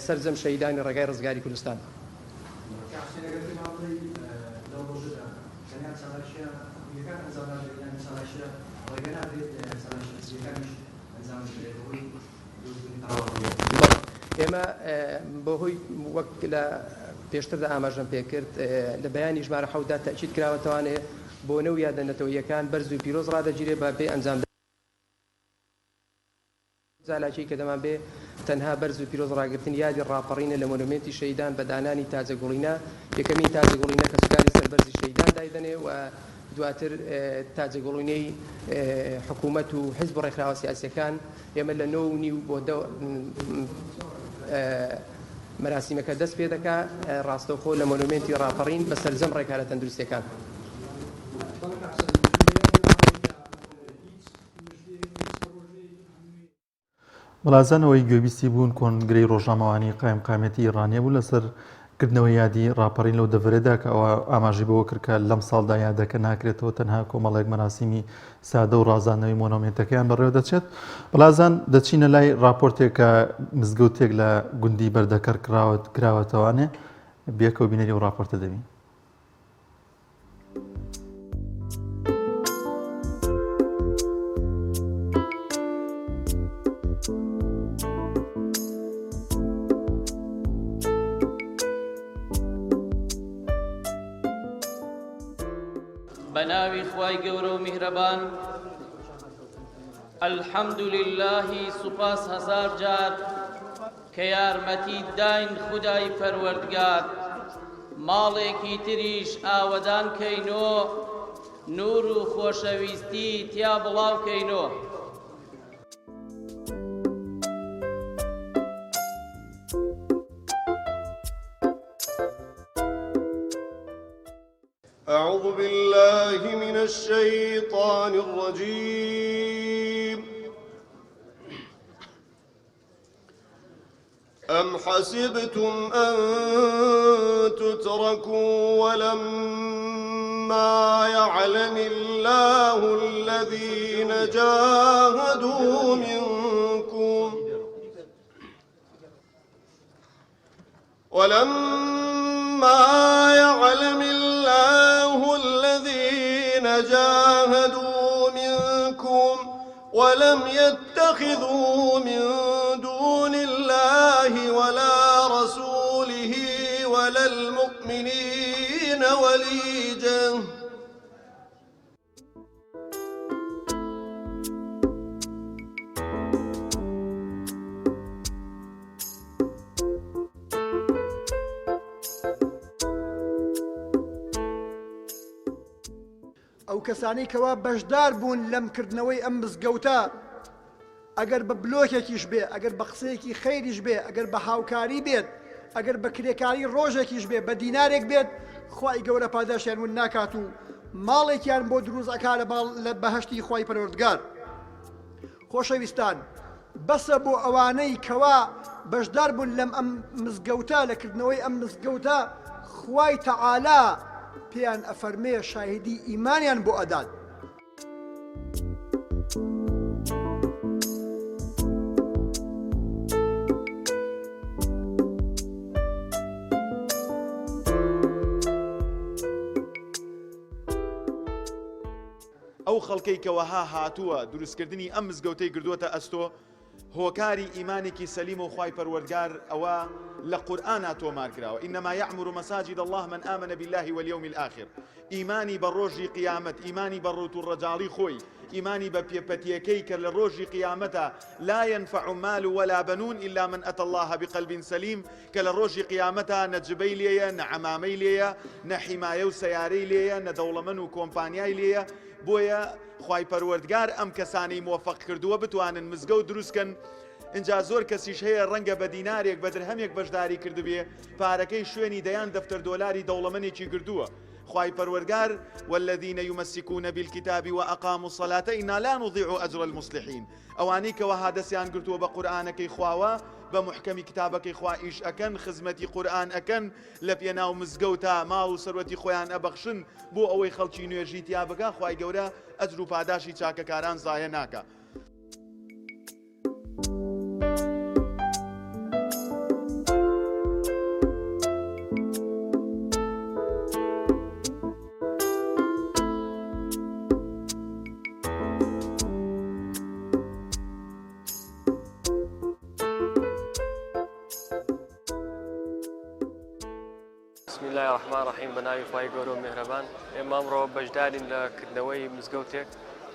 سەرجەم شەیدانی ڕێگای ڕزگاری کوردستان. ئێمە بەهۆی وەک لە پێشتردا ئاماژەم پێکرد لە بەیانی ژمارە 7 تاکید کراوەتەوانێ بۆ نەو یادەنەتەوەیەکان بەرز و پیرۆز ڕادەگیرێ بە بێ ئەنجام زالاکی کە دەمان بێ تەنها بەرز و پیرۆز ڕاگرتن یادی ڕاپەڕینە لە مۆنومنتی شەیدان بە دانانی تازەگوڵینە یەکەمین تازەگوڵینە کە سوکاری سەربەرزی شەیدان دایدەنێ و دواتر تاجەگوڵینەی حکوومەت و حیزب ڕێکخراوە سیاسیەکان ئێمە لە 9:30 بۆ مەراسیمەکە دەست پێ دەکا ڕاستەوخۆ لە مۆنومنتی ڕاپەڕین بە سەرجەم ڕێکارە تەندروستیەکان. بەڵازانەوەی گوێبیستی بوون کۆنگرەی ڕۆژنامەوانی قایمقامەتی ئیرانیە بوو لەسەر کردنەوەی یادی ڕاپەڕین لەو دەڤرێدا کە ئەوە ئاماژی بەوە کرد کە لەم ساڵدا یادەکە ناکرێتەوە تەنها کۆمەڵێک مەراسیمی سادە و ڕازاندنەوەی مۆنۆمنتەکەیان بەڕێوە دەچێت. بەڵازان دەچینە لای راپۆرتێک کە مزگەوتێک لە گوندی بەردەکەر کراوەتەوانێ بێکەوە بینەری و راپۆرتە دەبین. بەناوی خوای گەورە و میهرەبان الحەمد لله سوپاس هەزار جار کە یارمەتی داین خودای پەروەردگار ماڵێکی تریش ئاوەدان کەینۆ نور و خۆشەویستی تیا بڵاو کەینۆ أعوذ بالله من الشيطان الرجيم أم حسبتم أن تتركوا ولما يعلم الله الذين جاهدوا منكم ولما يعلم الله الذين جاهدوا منكم ولم يتخذوا من دون الله ولا رسوله ولا المؤمنين وليجا ئەو کەسانی کەوا بەشدار بوون لەمکردنەوەی ئەم مزگەوتە ئەگەر بە بلۆکێکیش بێ ئەگەر بە قسەیەکی خەیریش بێ ئەگەر بە هاوکاری بێت ئەگەر بە کرێکاری ڕۆژێکیش بێ بە دینارێک بێت خوای گەورە پاداشیان ون ناکات و ماڵێکیان بۆ دروست ئەکا لە بەهەشتی خوای پەروەردگار. خۆشەویستان بەسە بۆ ئەوانەی کەوا بەشدار بوون لەم ئەم مزگەوتە لەکردنەوەی ئەم مزگەوتە خوای تەعالا پێیان ئەفەرمێ شاهدی ئیمانیان بۆ ئەدات. ئەو خەڵکەی کە وەها هاتووە دروستکردنی ئەم مزگەوتەی کردووەتە ئەستۆ هۆکاری ئیمانێکی سەلیم و خوای پەروەردگار ئەوە لە قورئانە تۆمار کراوە ئینەما یەعمر مەساجد الله من آمن بالله واليوم الآخر ئیمانی بە ڕۆژی قیامەت ئیمانی بە ڕوت و ڕەجاڵی خۆی ئیمانی بە پێپەتیەکەی کە لە ڕۆژی قیامەتە لا ينفع مال ولا بنون إلا من أتى الله بقلب سليم کە لە ڕۆژی قیامەتە نە جبەی لێیە نە عەمامەی لێیە نە حیمایە و سەیارەی لێیە نە دەوڵەمەند و کۆمپانیای لێیە. بۆیە خوای پەروەردگار ئەم کەسانەی موفق کردووە بتوانن مزگەوت دروستکەن. اینجا زۆر کەسیش هەیە ڕەنگە بە دینارێک بە درهەمێک بەشداری کردبێ پارەکەی شوێنی دەیان دەفتەر دۆلاری دەوڵەمەندێکی کردووە. خوای پەروەردگار والذین یمسکون بالکتاب وأقاموا الصلاة إنا لا نضيع أجر المصلحين ئەوانەی کەوە هادەسیان گرتووە بە قورئانەکەی خواوە بە محکەمی کتابەکەی خوا ئیش ئەکەن خزمەتی قورئان ئەکەن لە پێناو مزگەوتە ماڵ و سەروەتی خۆیان ئەبەخشن بۆ ئەوەی خەڵکی نوێژی تیا بگا خوای گەورە ئەجر و پاداشی چاکەکاران زایە ناکە. بسم الله الرحمن الرحیم بەناوی خوای گەورە و میهرەبان ئێمە ئەمڕۆ بەشدارین لە کردنەوەی مزگەوتێک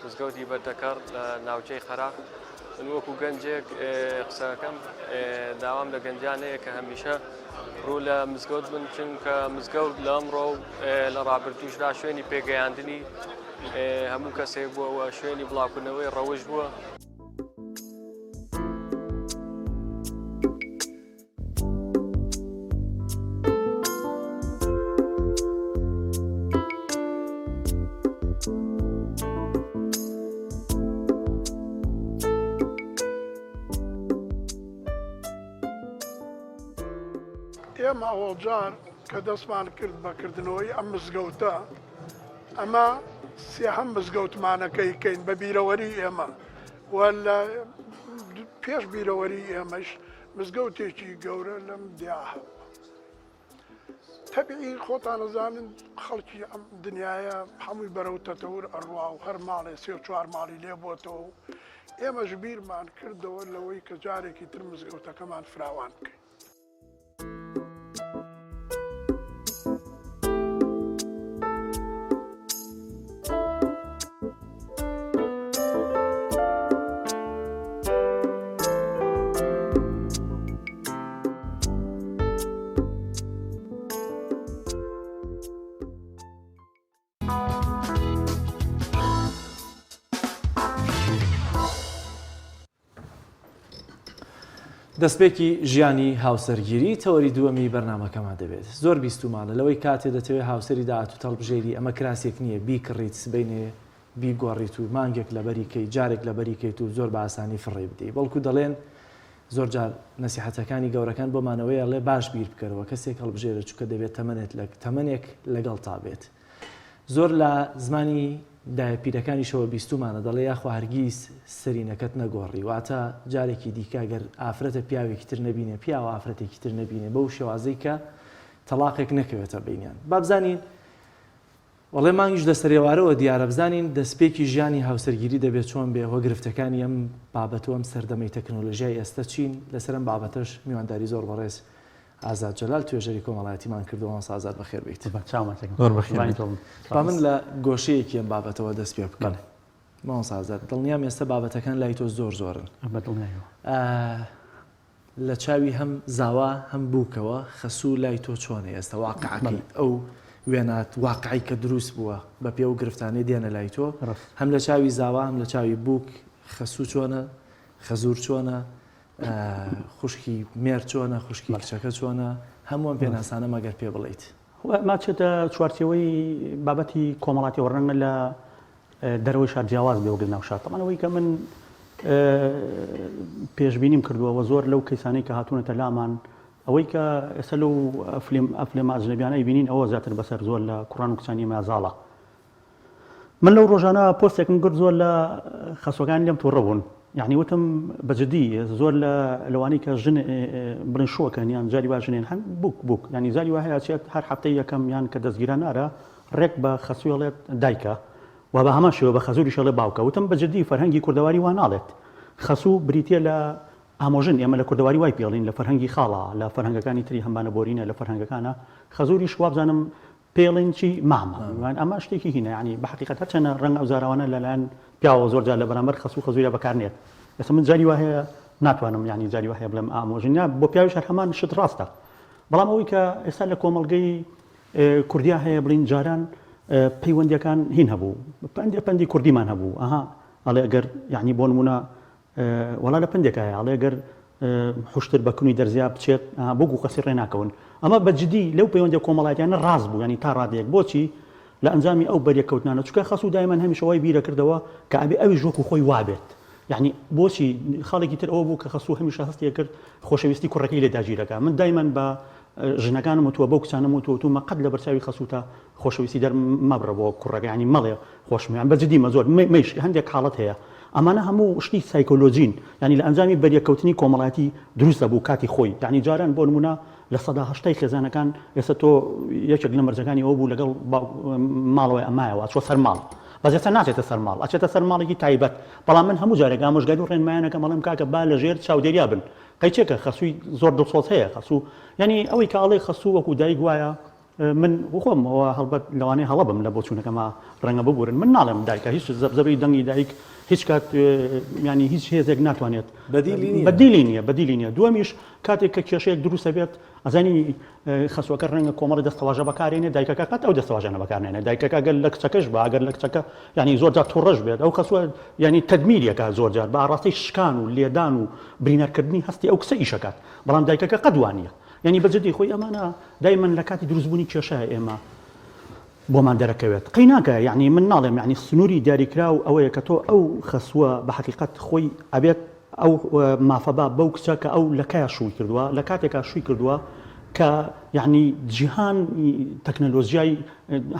مزگەوتی بەردەکەڕ لە ناوچەی خەراق. من وەکو گەنجێک قسەکەم داوام لە گەنجانەیە کە هەمیشە ڕوو لە مزگەوت بن چونکە مزگەوت لە ئەمڕۆ لە ڕابردووشدا شوێنی پێگەیاندنی هەموو کەسێک بووەوە شوێنی بڵاوکردنەوەی ڕەوش بووە. ئێمە ئەوەڵجار کە دەستمان کرد بەکردنەوەی ئەم مزگەوتە ئەمە سێهەم مزگەوتمانەکەیکەین بە بیرەوەری ئێمە و لە پێش بیرەوەری ئێمەش مزگەوتێکی گەورە لەم دیاهە. تەبیعی خۆتان نەزانن خەڵکی ئەم دنیاە هەمووی بەرەو تەتەور ئەڕوا و هەر ماڵێ سێ چوار ماڵی لێ بۆتەوە و ئێمەش بیرمان کردەوە لەوەی کە جارێکی تر مزگەوتەکەمان فراوان بکەین. دەستپێکی ژیانی هاوسەرگیری تەوەری دووەمی بەرنامەکەمان دەبێت زۆر بیستمانە لەوەی کاتێ دەتەوێت هاوسەری داهات و تەڵبژێری ئەمە کراسێک نییە بیکڕیت سبینێ بیگۆڕیت و مانگێک لە بەریکەی جارێک لە بەریکەیت و زۆر بە ئاسانی فڕێ بدەیت بەڵکو دەڵێن زۆر جار نەسیحەتەکانی گەورەکان بۆمانەوەی ئەڵێ باش بیر بکەرەوە کەسێک هەڵبژێرە چووکە دەبێت تەمەنێک لەگەڵ تابێت زۆر لە زمانی دایەپیرەکانیشەوە بیستمانە دەڵێ یاخوا هەرگیز سەرینەکەت نەگۆڕی واتە جارێکی دیکەگەر ئافرەتە پیاوێکی تر نەبینێ پیاوە ئافرەتێکی تر نەبینێ بەو شێوازەی کە تەلاقێک نەکەوێتە بینیان با بزانین وەڵێ مانگیش دەسەرێوارەوە دیارە بزانین دەستپێکی ژیانی هاوسەرگیری دەبێت چۆن بێ هۆ گرفتەکانی ئەم بابەتۆم سەردەمەی تەکنۆلۆژیای ئێستا چین لەسەرم بابەتەش میوانداری زۆر بەڕێز ئازاد جەلال توێژەری کۆمەڵایەتیمان کردەوە ئازاد بەخێر بیت با من لە گۆشەیەکی ئەم بابەتەوە دەست پێ بکەن ماوەس ئازاد دڵنیام ئێستا بابەتەکان لای تۆ زۆر زۆرن لە چاوی هەم زاوا هەم بووکەوە خەسوو لای تۆ چۆنە ئێستا واقعەکەی ئەو وێنات واقعی کە دروست بووە بە پێ و گرفتانەی دێنە لای تۆ هەم لە چاوی زاوا هەم لە چاوی بووک خەسوو چۆنە خەزور چۆنە خوشکی مێر چۆنە خوشکی کچەکە چۆنە هەمووان پێناسانە مەگەر پێ بڵیت ماچێتە چوارچەوەی بابەتی کۆمەڵاتی وەڕەنگە لە دەرەوەی شار جیاواز بێوەگەر ناوشار تەمانەوەی کە من پێشبینیم کردووەوە زۆر لەو کەیسانەی کە هاتوونەتە لامان ئەوەی کە ئێستا لەو ئەفلێمە ئەجنەبیانەی بینین ئەوە زیاتر بەسەر زۆر لە کوڕان و کچانی مازاڵە من لەو ڕۆژانە پۆستێکم کرد زۆر لە خەسوەکانی لێم تووڕە بوون یعنی وتم بەجددی زۆر لەوانی کە ژن برن شۆکەن یان جاری وا ژنێن هەم بووک ینی زاری وا هەیە چێت هەر هەفتەی یەکەم یان کە دەستگیران نارە ڕێک بە خەسوێڵێت دایکە و بە هەمان شێوە بە خەزوری شەڵێ باوکە وتم بەجددی فەرهەنگی کوردەواری وا ناڵێت خەسوو بریتە لە ئامۆژن ئێمە لە کوردەواری وای پێڵین لە فەرهەنگی خاڵە لە فەرهەنگەکانی تری هەمبانە بۆرینە لە فەرهەنگەکانە خەزوری شوا بزانم پێڵین چی مامە ئەمە شتێکی هینە ینی بە حقیقەت هەرچەنە ڕەنگە ئەوزارەوانە لەلایەن پیاوە زۆر جار لە بەرامبەر خەسوو خەزوریە بەکارنێت ئێستا من جاری وهەیە ناتوانم ینی جاری وهەیە بڵێم ئامۆژنیا بۆ پیاویش هەر هەمان شت ڕاستە بەڵام ئەوەی کە ئێستا لە کۆمەڵگەی کوردیا هەیە بڵین جاران پەیوەندیەکان هین هەبوو پەندی کوردیمان هەبوو ئەها ئەڵێ ئەگەر یعنی بۆ نمونە وەڵا لە پندێک هەیە ئەڵێ ئەگەر حوشتر بە کنوی دەرزیا بچێت بۆ کەسی ڕێ ناکەون ئەمە بەجددی لەو پەیوەندی کۆمەڵایەتیانە ڕاست بوو ینی تا ڕادەیەک بۆچی لە ئەنجامی ئەو بەریەکەوتنانە چونکە خەسوو دایمان هەمیشەوەی بیرە کردەوە کە ئەبێ ئەوی ژۆک و خۆی وابێت یعنی بۆچی خاڵێکی تر ئەوە بوو کە خەسوو هەمیشە هەستی کرد خۆشەویستی کوڕەکەی لێ داگیرەکە من دایمان بە ژنەکانم وتووە بەو کچانم وتومە قەت لە بەرچاوی خەسووتە خۆشەویستی دەرمەبڕە بۆ کوڕەکە ینی مەڵێ خۆشمیان بەجددیمە زۆر مەیش هەندێک حاڵەت هەیە ئەمانە هەموو شتی سایکۆلۆژین ینی لە ئەنجامی بەریەکەوتنی کۆمەڵایەتی دروستە بوو کاتی خۆی یعنی جاران بۆ نمونە لە سەدا هەشتای خێزانەکان ئێستا تۆ یەکێک لە مەرجەکانی ئەوە بوو لەگەڵ ماڵەوەی ئەمایەوە چۆ سەر ماڵ بەس ئێستا ناچێتە سەر ماڵ ئەچێتە سەر ماڵێکی تایبەت بەڵام من هەموو جارێک ئامۆژگاری و ڕێنمایانەکە مەڵێم کاکە با لە ژێر چاودێریا بن قەیچێکە خەسووی زۆر دڵسۆز هەیە خەسوو یعنی ئەوەی کە ئەڵێ خەسوو وەکو دایک وایە من خۆم ئەوە هەڵبەت لەوانەیە هەڵە بم لە بۆچوونەکەمە ڕەنگە ببورن من ناڵێم دایکە هیچ زەبزەبەی دەنگی دایک هیچ کات ینی هیچ هێزێک ناتوانێت بەدیلی نییە دووەمیش کاتێک کە کێشەیەک دروستە بێت ئەزانی خەسوەکە ڕەنگە کۆمەڵی دەستەواژە بەکارێنێ دایکەکە قەت ئەو دەستەواژانە بەکارێنێ دایکەکە گەل لە کچەکەش بە ئەگەر لە کچەکە ینی زۆر جار تووڕەش بێت ئەو خەسوە ینی تەدمیریەکە زۆر جار بە ئاڕاستی شکان و لێدان و برینەرکردنی هەستی ئەو کچە ئیشەکات بەڵام دایکەکە قەدوانیە ینی بەجددی خۆی ئەمانە دایمەن لە کاتی دروستبوونی کێشەیە ئێمە بۆمان دەرەکەوێت قەیناکە یعنی من ناڵێم یعنی سنووری دیاریکرا و ئەوەیە کە تۆ ئەو خەسووە بە حقیقەت خۆی ئەبێت ئەو مافەبا بەو کچە کە ئەو لە کایە شووی کردووە لە کاتێکا شووی کردووە کە یعنی جیهان تەکنەلۆژیای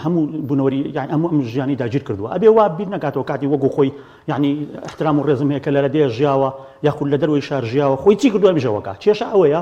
هەموو بوونەوەری یعنی ئەم ژیانی داگیر کردووە ئەبێ وا بیر نکاتەوە کاتی وەکو خۆی یعنی احترام و ڕێزم هەیە کە لە دێ ژیاوە یاخود لە دەروی شار ژیاوە خۆی چی کردووە بژەوەکە کێشە ئەوەیە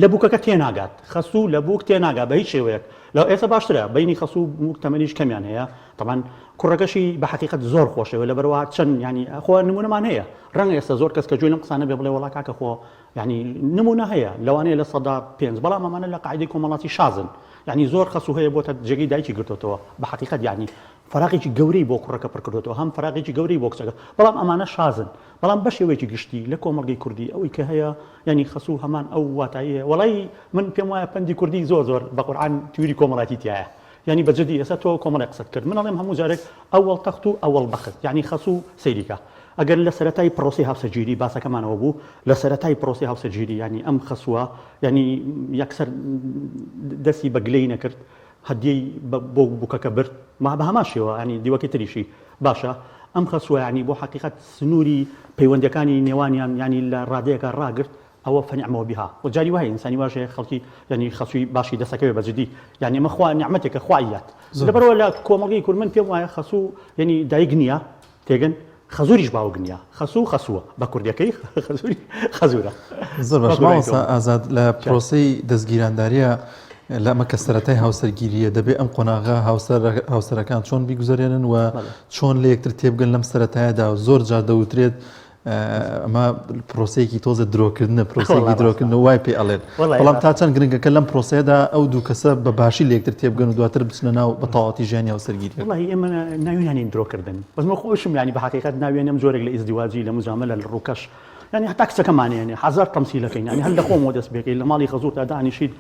لە بووکەکە تێناگات خەسوو لە بووک تێناگا بە هیچ شێوەیەک لەو ئێستا باشترە بینی خەسوو تەمەنیش کەمیان هەیە طبعاً کوڕەکەشی بە حقیقەت زۆر خۆشەوە لە بەرەوە چەند ینی خۆ نمونەمان هەیە ڕەنگە ئێستا زۆر کەس کە جوێ لەم قسانە بێ بڵێ وەڵا کاکە خۆ ینی نمونە هەیە لەوانەیە لە سەدا 5 بەڵام ئەمانە لە قاعدەی کۆمەڵاتی شازن ینی زۆر خەسوو هەیە بۆتە جێگەی دایکی گرتوتەوە بە حقیقەت ینی فراقێکی گەورەی بۆ کوڕەکە پڕ کردوتەوە هەم فراقێکی گەورەی بۆ کچەکە بەڵام ئەمانە شازن بەڵام بە شێوەیەکی گشتی لە کۆمەڵگەی کوردی ئەوەی کە هەیە ینی خەسوو هەمان ئەو واتاییە وەڵی من پێم وایە پەندی کوردی زۆر بە قورئان تیوری کۆمەڵاتی تایە ینی بەجددی ئێستا تۆ کۆمەڵی قسەت کرد من ئەڵێم هەموو جارێک ئەوەڵ تەخت و ئەوەڵ بەخت ینی خەسوو سەیریکە ئەگەر لە سەرەتای پرۆسی هاوسەرگیری باسەکەمانەوە بوو لە سەرەتای پرۆسی هاوسەرگیری ینی ئەم خەسووە ینی یەکسەر دەستی بە گلەی نەکرد هەدیەی بۆ بووکەکە برد ما بە هەمان شێوە ینی دیوەکی تریشی باشە ئەم خەسووە ینی بۆ حقیقت سنووری پەیوەندەکانی نێوانیان ینی لە ڕادەیەکە ڕاگرت ئەوە فەنیعمەوە بها و جاری وایە ئینسانی واشەیە خەڵکی ینی خەسووی باشی دەسەکەوێ بەجددی ینی ئەمە خوا نیعمەتێکە خوایەت لەبەرەوە لە کۆمەڵگەی کورد من پێم وایە خەسوو ینی دایک نییە تێگەن خەزوریش باوک نییە خەسووە بە کوردەکەی خەزورە زۆر باش ماوەسا ئازاد لە پرۆسی دەستگیرانداریە لە ئەمە کە سەرەتای هاوسەرگیریە دەبێت ئەم قۆناغا هاوسەرەکان چۆن بیگوزارێنن و چۆن لە یەکتر تێبگەن لەم سەرەتایەدا و زۆر جار دەوترێت ئەمە پرۆسەیەکی تۆزە درۆکردنە پرۆسەیەکی درۆکردن و وای پێ ئەڵێن بەڵام تا چەند گرنگەکە لەم پرۆسەیەدا ئەو دوو کەسە بە باشی لە یەکتر تێبگەن و دواتر بچنە ناو بە تەواوەتی ژیانی هاوسەرگیری وڵی ئێمە ناویانین درۆکردن بەزمە خۆشم ینی بە حقیقت ناوێنم زۆرێک لە ئیزدیواجی لە مزامە لە ڕووکەش ینی هەتا کچەکەمانێنێ هەزار تەمسیلەکەین ینی هەر لە خۆمەوە دەست بێکەی لە ماڵی خەزوورتا دانیشید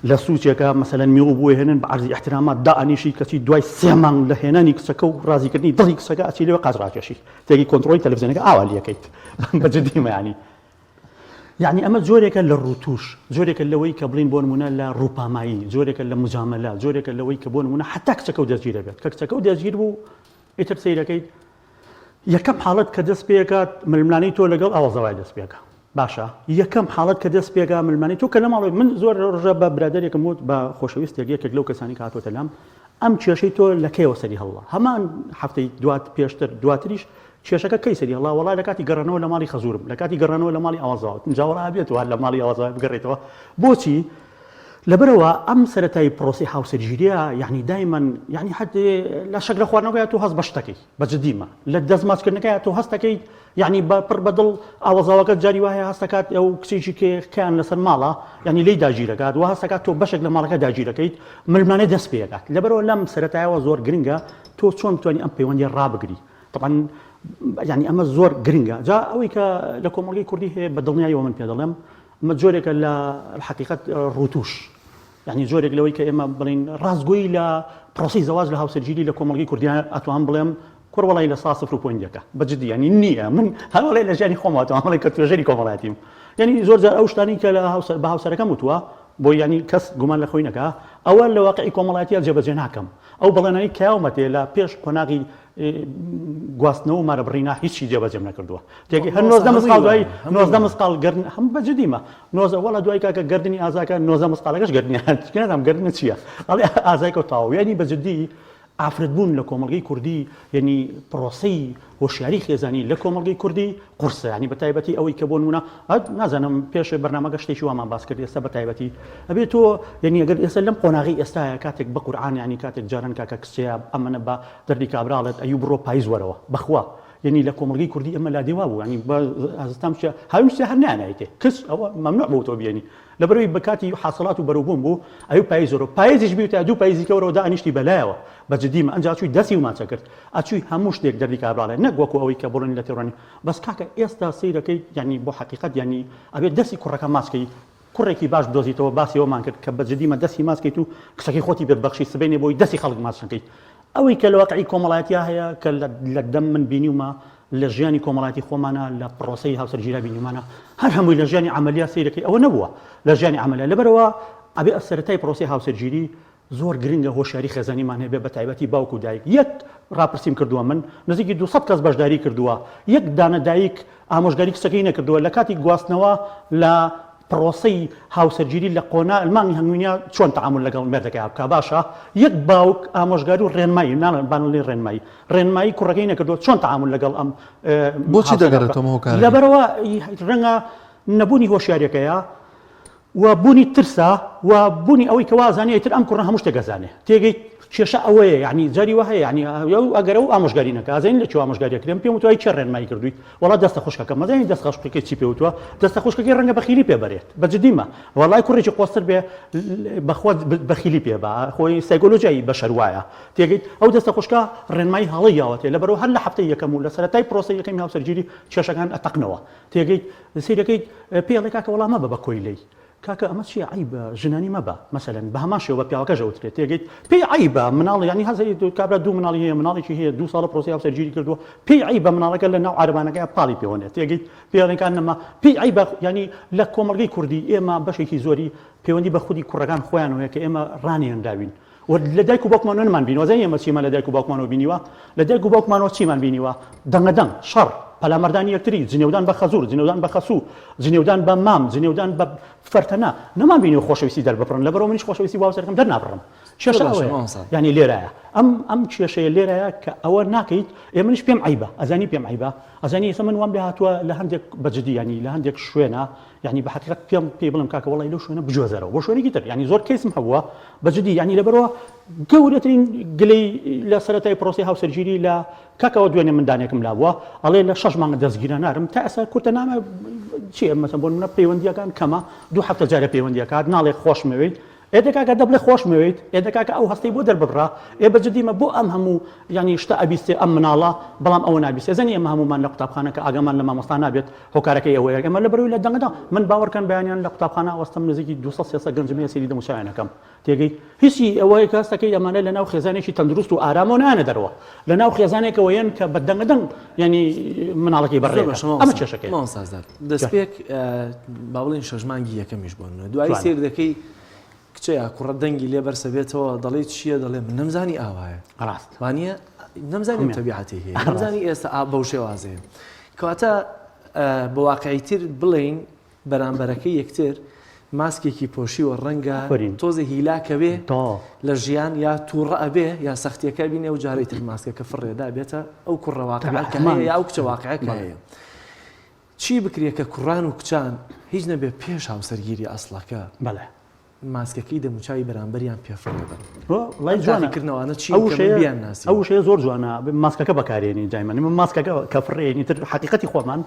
لە سوچێکە مەسەلەن میوە بۆ هێنن بە عەرزی احترامات دائنیشی کەچی دوای 3 مانگ لە هێنانی کچەکە و ڕازیکردنی دڵی کچەکە ئەچی لێوە قازڕاکێشی تێگی کۆنتڕۆلی تەلەڤیزیۆنەکە ئاوا لەکەیت بەجددیمە یعنی ئەمە جۆرێکە لە ڕووتوش جۆرێکە لەوەی کە بڵین بۆ نمونە لە ڕووپامایی جۆرێکە لە مجاملە جۆرێکە لەوەی کە بۆ نمونە حتا کچەکە و دەستگیر دەبێت کە کچەکە و دەستگیر بوو ئیتر سەیرەکەیت یەکەم حاڵەت کە دەست پێکات ململانەی تۆ لەگەڵ ئاوازەوای دەست پێکە باشە یەکەم حاڵەت کە دەست پێکا ملمانی تۆ کە لە ماڵەوەی من زۆر ڕژە بە برادێکم وت بە خۆشەویستێک یەکێک لەو کەسانی کە هاتوۆتە لام ئەم کێشەی تۆ لە کەیەوە سەری هەڵڵا هەمان هەفتەی دوات پێشتر دواتریش کێشەکە کەی سەری هەڵڵا وەڵای لە کاتی گەڕانەوە لە ماڵی خەزوورم لە کاتی گەڕانەوە لە ماڵی ئاوازاوە جاوەڵا بێتەوە لە ماڵی ئاوازاوای بگەڕێتەوە بۆچی لەبەرەوە ئەم سەرەتای پرۆسی هاوسەرگیریە یعنی دایمەن یعنی حد لە شەکرە خواردنەوەی تۆ هەست بە شتەکەی بەجددیمە لە دەستماچکردنەکەی تۆ هەستەکەی یعنی بەپڕ بەدڵ ئاوازاوەکە جاری وایە هەستەکات ئەو کچێکی کێیان لەسەر ماڵە یعنی لی داگیرەکات و هەستەکات تۆ بەشێک لە ماڵەکە داگیرەکەیت ملمانێ دەست پێکات لەبەرەوە لەم سەرەتایەوە زۆر گرنگە تۆ چۆن بتوانانی ئەم پەیوەندی ڕابگری طبعا یعنی ئەمە زۆر گرنگە جا ئەوەی کە لە کۆمەڵگەی کوردی هەیە بە دڵنیاییەوە من پێ دەڵێم ئەمە جۆرێکە لە حقیقت ڕووتوش یعنی زۆرێک لەوەی کە ئێمە بڵین ڕازگۆیی لە پرۆسی زەواج لە هاوسەرگیری لە کۆمەڵگەی کوردیان ئەتوان بڵێم کوڕوەڵی لە 0.1 بەجددی ینی نییە من هەوڵێ لە ژیانی خۆمەوە هەڵی کە توێژەری کۆمەڵاتیم یعنی زۆر جار ئەو شتانی کە لە بە هاوسەرەکەم وتووە بۆ ینی کەس گومان لە خۆی نەکا ئەوە لە واقعی کۆمەڵاتیە جێبەجێ ناکەم ئەو بەڵێنانی کیاومەتێ لە پێش قۆناغی گواستنەوە و مارە بڕینا هیچی جێبەجێم نەکردووە تێکی هەر 90 مسقال دوای 90 مسقال گردن هەم بەجددیمە 90 وەڵا دوای کاکە گردنی ئازاکە 90 مسقالەکەش گردنی نەدام گردنە چییە ئەڵێ ئازایکە تاو یعنی بەجددی ئافرەتبوون لە کۆمەڵگەی کوردی یعنی پرۆسەی هۆشیاری خێزانی لە کۆمەڵگەی کوردی قورسە ینی بە تایبەتی ئەوەی کە بۆ نمونە نازانم پێش بەرنامەکە شتێکی وامان باس کرد ئێستا بە تایبەتی ئەبێت تۆ یعنی ئەگەر ئێستا لەم قۆناغی ئێستاە کاتێک بە قورئان ینی کاتێک جاران کاکە کچەیە ئەمەنە بە دەردی کابراڵێت ئەیوب بڕۆ پاییز وەرەوە بەخوا یعنی لە کۆمەڵگەی کوردی ئەمە لا دیوا بوو ینی ئازستام هاوی شتێ هەر نانایێتێ کەس ئەوە مەمنوع بوو تۆ بێنی لەبەرەوەی بەکاتی حاصلات و بەروبووم بوو ئەو پاییزەوە پاییزیش بیوتە دوو پاییزی کەورەوە دانیشتی بەلایەوە بەجددیمە ئەنجا چووی دەستی وماچە کرد ئەچووی هەموو شتێک دەردی کابراڵێ نەک وەکو ئەوەی کە بڕۆنی لە تێڕانی بەس کاکە ئێستا سەیرەکەی ینی بۆ حقیقت ینی ئەبێت دەستی کوڕەکە ماسکەی کوڕێکی باش بدۆزیتەوە باسیەوەمان کرد کە بەجددیمە دەستی ماسکەیت و کچەکەی خۆتی بێت بەخشی سبەینێ بۆی دەستی خەڵک ماسکەکەی ئەوەی کە لە واقعی کۆمەڵایەتیا هەیە کە لە دەم من بینیومە لە ژیانی کۆمەڵاتی خۆمانە لە پرۆسەی هاوسەرگیرا بینیمانە هەر هەمووی لە ژیانی عملیا سەیرەکەی ئەوە نەبووە لە ژیانی عملیا لەبەرەوە ئەبێ سەرەتای پرۆسی هاوسەرگیری زۆر گرنگە هۆشیاری خێزانیمان هەبێ بە تایبەتی باوک و دایک یەک ڕاپرسیم کردووە من نزیکی 200 کەس بەشداری کردووە یەک دانە دایک ئامۆژگاری کچەکەی نەکردووە لە کاتی گواستنەوە لە پرۆسەی هاوسەرگیری لە قۆنا ئەلمانی هەنگوینیا چۆن تەعامل لەگەڵ مێردەکەی بکە باشە یەک باوک ئامۆژگاری و ڕێنمایی بانڵی ڕێنمایی کوڕەکەی نەکردووە چۆن تەعامل لەگەڵ ئەم بۆچی دەگەڕێتەوە هۆکار لەبەرەوە ڕەنگە نەبوونی هۆشیاریەکەیە و بوونی ترسا و بوونی ئەوەی کە وازانێ تر ئەم کوڕە هەموو شتێک گەزانێ تێگەی کێشە ئەوەیە یعنی جاری وهەیە یعنی ئەگەر ئەو ئامۆژگاری نەکە ئازین لە چێ ئامۆژگاریەکرێن پێم وتوای چێ ڕێنمایی کردویت وەڵا دەستە خوشکەکە مەزانی دەست خوشکەکەی چی پێوتوە دەستە خوشکەکەی ڕەنگە بەخیلی پێبەرێت بەجددیمە وەڵای کوڕێکی قۆستر بێ بەخوا بەخیلی پێ بە خۆی سایکۆلۆژیایی بەشەر وایە تێگەیت ئەو دەستە خوشکە ڕێنمایی هەڵی یاوەتێ لەبەرەوە هەر لە هەفتەی یەکەم و لە سەرەتای پرۆسەی یەکەمی هاوسەرگیری کێشەکان ئەتەقنەوە تێگەیت سیرەکەی پێڵێ کاکە وەڵامە بە کۆیلەی کاکە ئەمە چیە عیبە ژنانی مەبە مەسەلەن بە هەمان شێوە بە پیاوەکە ژەوترێت تێگەیت پێی عیبە مناڵ ینی هەزای کابرا دوو مناڵی هەیە مناڵێکی هەیە 2 ساڵە پرۆسی هاوسەرگیری کردووە پێی عیبە مناڵەکە لە ناو عەربانەکەی پاڵی پێوەنێت تێگەیت پێڵێنکان نەما پێی عیبە ینی لە کۆمەڵگەی کوردی ئێمە بەشێکی زۆری پەیوەندی بە خودی کوڕەکان خۆیانەوەیە کە ئێمە ڕانیانداوین لە دایک و باوکمانەوە نمان بینیوە زای ئێمە چیمان لە دایک و باوکمانەوە بینیوە لە دایک و باوکمانەوە چیمان بینیوە دەنگەدەنگ شەڕ پەلامەردانی یەکتری جنێودان بە خەزوور جنێودان بە خەسوو جنێودان بە مام جنێودان بە فەرتەنا نەمان بینیوە خۆشەویستی دەربڕن لەبەرەوە منیش خۆشەویستی باوسەرەکەم دەرنابڕم کێشە ئەوەیە ینی لێرایە ئەم کێشەیە لێرایە کە ئەوە ناکەیت ئێمەش پێم عیبە ئەزانی پێم عیبە ئەزانی ئێستا من وام لێ هاتووە لە هەندێک بەجددی ینی لە هەندێک شوێنە ینی بە حقیقت پێم پێ بڵم کاکە وەڵی لەو شوێنە بجۆزەرەوە بۆ شوێنێکی تر ینی زۆر کەیسم هەبووە بەجددی ینی لەبەرەوە گەورەترین گلەی لە سەرەتای پرۆسی هاوسەرگیری لە کاکەوە دوێنێ مندانێکم لابووە ئەڵێ لە 6 مانگە دەستگیرە نارم تا ئێستا کورتە نامە چی مەسەن بۆ منە پەیوەندیەکان کەمە 2 هەفتە جارە پەیوەندیەکات ناڵێ خۆشمەوەیت ئێدەکاکە دەبڵێ خۆشمەوەیت ئێدەکاکە ئەو هەستەی بۆ دەربڕا ئێ بەجددیمە بۆ ئەم هەموو ینی شتە ئەبیستێ ئەم مناڵە بەڵام ئەوە نابیستێ زەنی ئەمە هەمومان لە قوتابخانەکە ئاگامان لە مامۆستا نابێت هۆکارەکەی ئەوەیە ئێمە لە بەروی لە دەنگەدا من باوەڕکەن بەیانیان لە قوتابخانە وەستم نزیکی 200 گەنجمەیە سەیری دەموچایانەکەم تێگەی هیچی ئەوەیە کە هەستەکەی ئەمانە لە ناو خێزانێکی تەندروست و ئارامەوە نانە دەرەوە لە ناو خێزانێکەوەیەن کە بە دەنگەدەنگ ینی مناڵەکەی بەڕێوە ئەمە چێشەکەی دەستپێک با بڵین 6 مانگی یەکەمیش بۆن دوای سیر دەکەی کچەیە کوڕە دەنگی لێ بەرسە بێتەوە دەڵێ چییە دەڵێ من نەمزانی ئاوایە ڕاست وانە نەمزانیم تەبیعەتی هەیە نەمزانی ئێستا بەو شێوازەیە کەواتە بە واقعیتر بڵین بەرامبەرەکەی یەکتر ماسکێکی پۆشیوە ڕەنگە تۆزە هیلاکە بێ لە ژیان یا تووڕە ئەبێ یا سەختیەکە بینێ و جارەی تر ماسکەکە فڕێدا بێتە ئەو کوڕە واقعەکە هەیە یا ئەو کچە واقعەکە هەیە چی بکرێت کە کوڕان و کچان هیچ نەبێ پێش هاوسەرگیری ئەسڵەکە بەڵێ ماسکەکەی دەموچوی بەرامبەریان پێفڕێدەن جوانکردنەوەانە چی ئەو شەیە زۆر جوانە ماسکەکە بەکارێنی جایمانی من ماسکەکە کە فڕێنی تر حقیقەتی خۆمان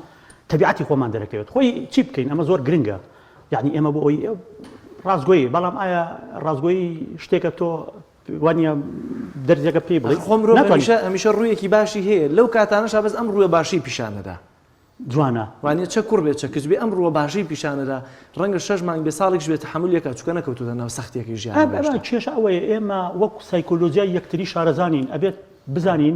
تەبیعەتی خۆمان دەرەکەوێت خۆی چی بکەین ئەمە زۆر گرنگە یعنی ئێمە بۆ ئەوی ڕازگۆیی بەڵام ئایا ڕازگۆیی شتێکە تۆ وانە دەرزەکە پێی بڵێ خۆم هەمیشە ڕوویەکی باشی هەیە لەو کاتانەش بەس ئەم ڕووە باشی پیشانەدا جوانە وانە چه کوڕ بێت چە کەس بێ ئەم ڕووە باشی پیشانەدا ڕەنگە 6 مانگ بێ ساڵێکش بێت تحملێکە چووکە نەکەوتوتە ناو سەختیەکەی ژیان کێشە ئەوەیە ئێمە وەکو سایکۆلۆژیای یەکتری شارەزانین ئەبێت بزانین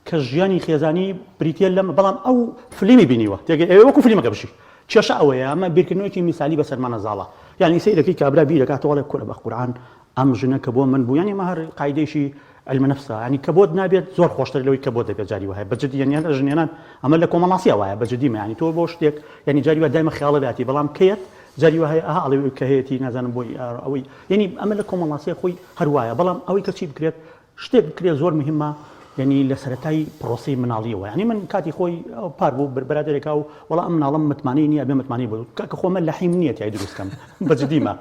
کە ژیانی خێزانی بریتە لەم بەڵام ئەو فلیمی بینیوە تێگە ئێوە وەکو فلیمەکە بشی کێشە ئەوەیە ئەمە بیرکردنەوەی میسالی بەسەرمانە زاڵە یعنی سەیرەکەی کابرا بیرەکاتەوە کورە بە قورئان ئەم ژنە کە بۆ من بوو یعنی مە هەر قاعدەیەکی علم نفسە ینی کە بۆت نابێت زۆر خۆشتر لەوەی کە بۆ دەبێت جاری وایە بەجددی یعنی ژنێنان ئەمە لە کۆمەڵاسی وایە بەجددی ینی تۆ بۆ شتێک یعنی جاری وای دایمە خیاڵە داتی بەڵام کێت جاری وایە ئەڵێ کە هەیەی نازانم بۆی ئەوەی یعنی ئەمە لە کۆمەڵاسی خۆی هەروایە بەڵام ئەوەی کە چی بکرێت شتێک بکرێت زۆر مهمە یعنی لە سەرەتای پرۆسی مناڵیەوە ینی من کاتی خۆی پار بوو برادێکا و وەڵام ئەم مناڵم متمانەی نییە بێ متمانی بوو کە خۆمە لە حیم نییە یای دروستکەم بەجددیمە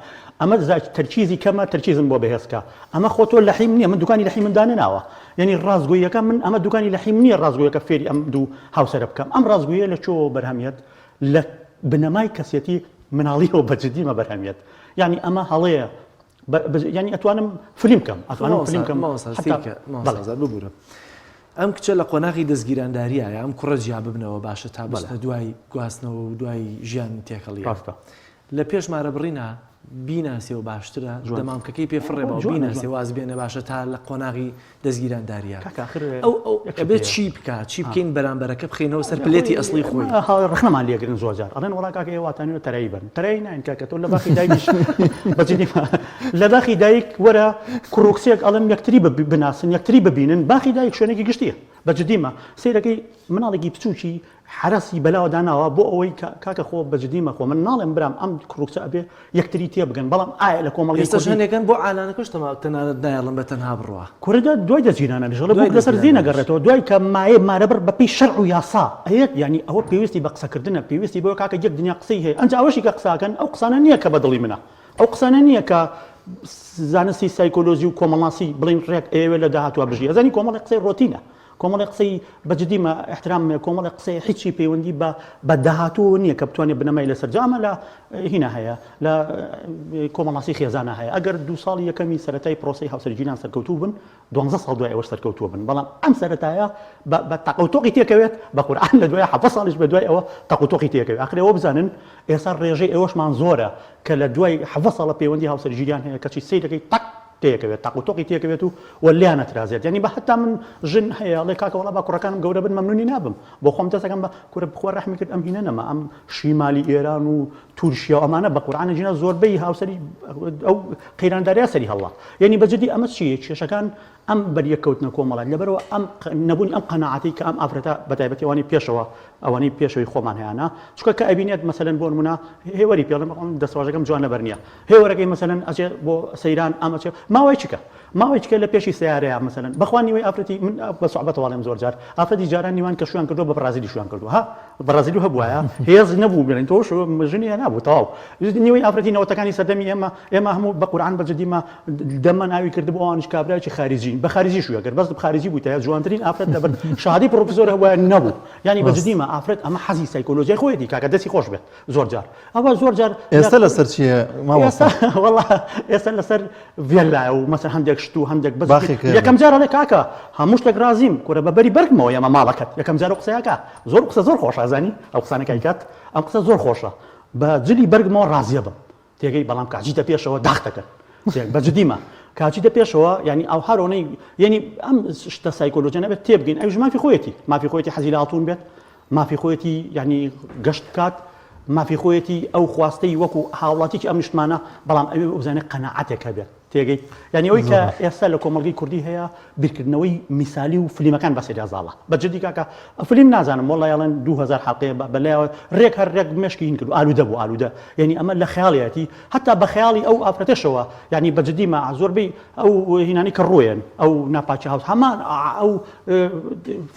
ئەمە تەرکیزی کەمە تەرکیزم بۆ بەهێزکە ئەمە خۆ تۆ لە حیم نییە من دوکانی لە حیممدانە ناوە یعنی ڕازگۆیەکە من ئەمە دوکانی لە حیم نییە ڕازگۆیەکە فێری ئەم دوو هاوسەرە بکەم ئەم ڕازگویە لە چۆ بەرهەمیێت لە بنەمای کەسێتی مناڵیەوە بەجددیمە بەرهەمیێت یعنی ئەمە هەڵەیە یعنی ئەتوانم فلیم بکەم ئەتوانم فلیم بکەم ببوورە ئەم کچە لە قۆناغی دەستگیرانداریە ئەم کوڕە جیا ببنەوە باشە تا بەستە دوای گواستنەوە و دوای ژیان تێکەڵی لە پێش مارە بڕینە بیناسیە و باشترە دەمامکەکەی پێفڕێەوە بیناسیێ واز بێنە باشە تا لە قۆناغی دەستگیرانداریە ئەبێت چی بکات چی بکەین بەرامبەرەکە بخینەوە سەر پلێتی ئەسڵی خۆی ڕخنەمان لێگرن زۆرجار ئەڵێن وڵا کاکە ئێواتانیوە تەرایی بن تەرایی ناین کاکە تۆ لە باخی دایکیش بەجددی لە باخی دایک وەرە کوڕۆکسێک ئەڵێن یەکتری بناسن یەکتری ببینن باخی دایک شوێنێکی گشتیە بەجددیمە سیرەکەی مناڵێکی بچووکی حرەسی بەلاوە داناوە بۆ ئەوەی کاکە خۆ بەجددیمە خۆ من ناڵێم برام ئەم کوڕکسە ئەبێ یەکتری تێ بگەن بەڵام ئایا لە کۆمەڵی هێستاژێنەکەن بۆ ئالانەکەش تەنانەت نایڵم بە تەنها بڕوە کوردە دوای دەجیرانە ژڵە بۆ لەسەر زی نەگەڕێتەوە دوای کە مایە مارەبەر بەپی شەرع و یاسا ئەیەت ینی ئەوە پێویستی بە قسەکردنە پێویستی بۆ کاکە یەک دنیا قسەی هەیە ئەنج ئەوەشی کە قساکەن ئەو قسانە نییە کە بەدڵی منە ئەو قسانە نییە کە زانستی سایکۆلۆژی و کۆمەڵاسی بڵین ڕێک ئێوە لە داهاتوە بژی ئەزانی کۆمەڵی قسەی ڕۆتینە کۆمەڵی قسەی بەجددیمە احترام کۆمەڵی قسەی هیچی پەیوەندی بە داهاتوو نییە کە بتوانێت بنەمای لەسەر جامە لە هینا هەیە لە کۆمەڵاسی خێزانە هەیە ئەگەر دو ساڵی یەکەمی سەرەتای پرۆسی هاوسەرگیریان سەرکەوتوو بن 12 ساڵ دوای ئەوە سەرکەوتووە بن بەڵام ئەم سەرەتایە بە تەقوتۆقی تێکەوێت بە قورئان لە دوای 7 ساڵیش بە دوای ئەوە تەقوتۆقی تێکەوێت ئاخر ئەوە بزانن ئێستا ڕێژەی ئێوەشمان زۆرە کە لە دوای 7 ساڵە پەیوەندی هاوسەرگیریان هەیە کەچی سەیرەکەی تەق تێکەوێت تاقوتۆقی تێکەوێت و لیانە ترازێت یعنی بە حتا من ژن هەیە لێ کاکەوەڵا با کوڕەکانم گەورە بن مەمنونی نابم بۆ خۆم دەستەکەم بە کورە بخوا ڕەحمی کرد ئەم هینە نەما ئەم شیمالی ئێران و تورکیا و ئەمانە بە قورئانە جینە زۆربەی هاوسەری ئەو قەیرانداریە سەری هەڵا یعنی بەجددی ئەمە چیە کێشەکان ئەم بەریەکەوتنە کۆمەڵات لەبەرەوە ئەم نەبوونی ئەم قەناعەتی کە ئەم ئافرەتە بەتایبەتی ئەوانی پێشەوە ئەوانەی پێشەوەی خۆمان هەیەە چکە کە ئەبینێت مەسەلەن بۆ نمونە هێوەری پێڵم دەسەواژەکەم جوان لەبەر نییە هێوەرەکەی مەسەلەن ئەچێ بۆ سەیران ئەمەچێ ماوەی چکە ماوەی چکە لە پێشی سیارەیە مەسەلەن بەخوانیوەی ئافرەتی من بە سوعبەت وڵێم زۆر جار ئافرەتی جاران نیوان کە شویان کردو بە برازیلی شویان کردو ها برازیلی هەبووایە هێز نەبوو بڵێن تۆ ژنی نابوو تەواو نیوەی ئافرەتی نەوەتەکانی سەردەمی ئێمە هەموو بە قورئان بەجددیمە دەمە ناوی کرد بۆ ئەوانش کابراایکی خارجی بە خارجی شووە کرد بەس خارجی بوو تا جوانترین ئافرەت لەبەر شادی پرۆفسۆر هەبووە نەبوو یعنی بەجددیمە ئافرەت ئەمە حەزی سایکۆلۆژیای خۆیەتی کاکە دەستی خۆش بێت زۆر جار ئەوە زۆر جار ئێستا لەسەر چییە ماوەستا ئێستا لەسەر ڤێلایە و مەسەر هەندێک شت و هەندێک بەس یەکەم جارە لێ کاکە هەموو شتێک رازیم کورە بەبەری بەرگمەوە ئێمە ماڵەکەت یەکەم جار و قسەیەکە زۆر قسە زۆر خۆشە زانی ئەو قسانەکەی کات ئەم قسە زۆر خۆشە بە جلی بەرگمەوە رازیە بم تێگەی بەڵام کاچیتە پێشەوە داختەکەن بەجددیمە کاچیتە پێشەوە ینی ئەو هەرۆنەی یعنی ئەم شتە سایکۆلۆژیە نەبێت تێبگەین ئەوش مافی خۆیەتی مافی خۆیەتی حەزی لە هاتوون بێت مافی خۆیەتی ینی گەشت بکات مافی خۆیەتی ئەو خواستەی وەکو هاوڵاتیی ئەم نیشتمانە بەڵام ئەوێ بزانێت قەناعەتێکە بێت تێگەیت یعنی ئەوەی کە ئێستا لە کۆمەڵگەی کوردی هەیە بیرکردنەوەی میسالی و فلیمەکان بەسەری زاڵە بەجددی کاکە فلیم نازانم وەڵای ئەڵێن 2000 حەڵقەیە بەلایەوە ڕێک هەر ڕێک مشکی هین کرد ئالوودە بوو ئالوودە یعنی ئەمە لە خەیاڵیەتی هەتا بە خەیاڵی ئەو ئافرەتەشەوە یعنی بەجددیمە زۆربەی ئەو هینانی کە ڕۆیەن ئەو ناپاچی هاوس هەمان ئەو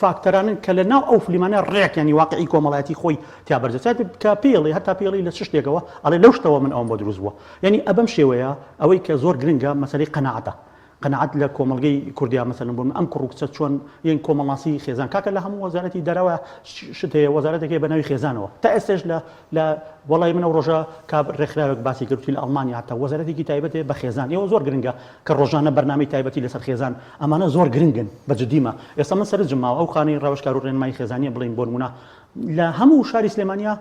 فاکتەرانن کە لە ناو ئەو فلیمانە ڕێک ینی واقعی کۆمەڵایەتی خۆی تیا بەرجەچێت کە پێڵی هەتا پێڵی لە شتێکەوە ئەڵێ لەو شتەوە من ئەوم بۆ دروست بووە یعنی ئەبەم شێوەیە ئەوەی کە زۆر گرنگە مەسەلەی قەناعەت لە کۆمەڵگەی کوردیا مەسەلەن بۆ ئەم کوڕکچە چۆن یەن کۆمەڵاسی خێزان کاکە لە هەموو وەزارەتی دەرەوە شت هەیە وەزارەتێکی بە ناوی خێزانەوە تا ئێستاش لە وەڵای منە ڕۆژە کاب ڕێکخراوێک باسی کردوی لە ئەڵمانیا هەتا وەزارەتێکی تایبەتێ بە خێزان ئێوە زۆر گرنگە کە ڕۆژانە بەرنامەی تایبەتی لەسەر خێزان ئەمانە زۆر گرنگن بەجددیمە ئێستا من سەرنجم ماوە ئەو خانەی ڕاوێژکار و ڕێنمایی خێزانیە بڵین بۆ نمونە لە هەموو شاری سلێمانیا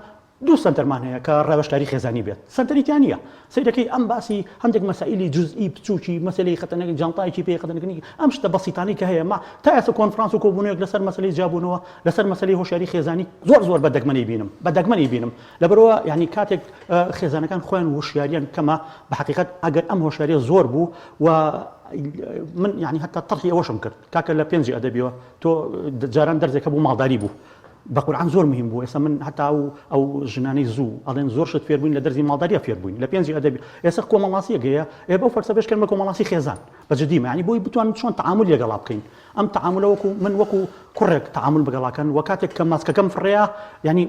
دوو سنتەرمان هەیە کە ڕاوێژکاری خێزانی بێت سنتەریتیان نیە سیرەکەی ئەم باسی هەندێک مەسائلی جزئی بچووکی مەسەلەی خەتەنەکە جانتایکی پێ خەتەنەکەنی ئەم شتە بەسیطانەی کە هەیە ما تا ئێستا کۆنفرانس و کۆبوونەوەک لەسەر مەسەلەی جابوونەوە لەسەر مەسەلەی هۆشیاری خێزانی زۆر بە دەگمەنی بینم لەبەرەوە یعنی کاتێک خێزانەکان خۆیان وشیاریان کەمە بە حقیقت ئەگەر ئەم هۆشیاریە زۆر بوو و من یعنی هەتا تەرخی ئەوەشم کرد کاکە لە پێنجی ئەدەبیەوە تۆ جاران دەرزێکە بوو ماڵداری بوو بە قورئان زۆر مهم بوو ئێستا من هەتا ئەو ژنانەی زوو ئەڵێن زۆر شت فێربووین لە دەرزی ماڵداریە فێربووین لە پێنجی ئەدەبی ئێستا کۆمەڵاسیەک هەیە بەو فەرسە بێشکردن بە کۆمەڵاسی خێزان بەجددیمە ینی بۆی بتوانین چۆن تەعامل لەگەڵا بکەین ئەم تەعاملە من وەکو کوڕێک تەعامل بەگەڵاکەن و کاتێک کە ماسکەکەم فڕەیە ینی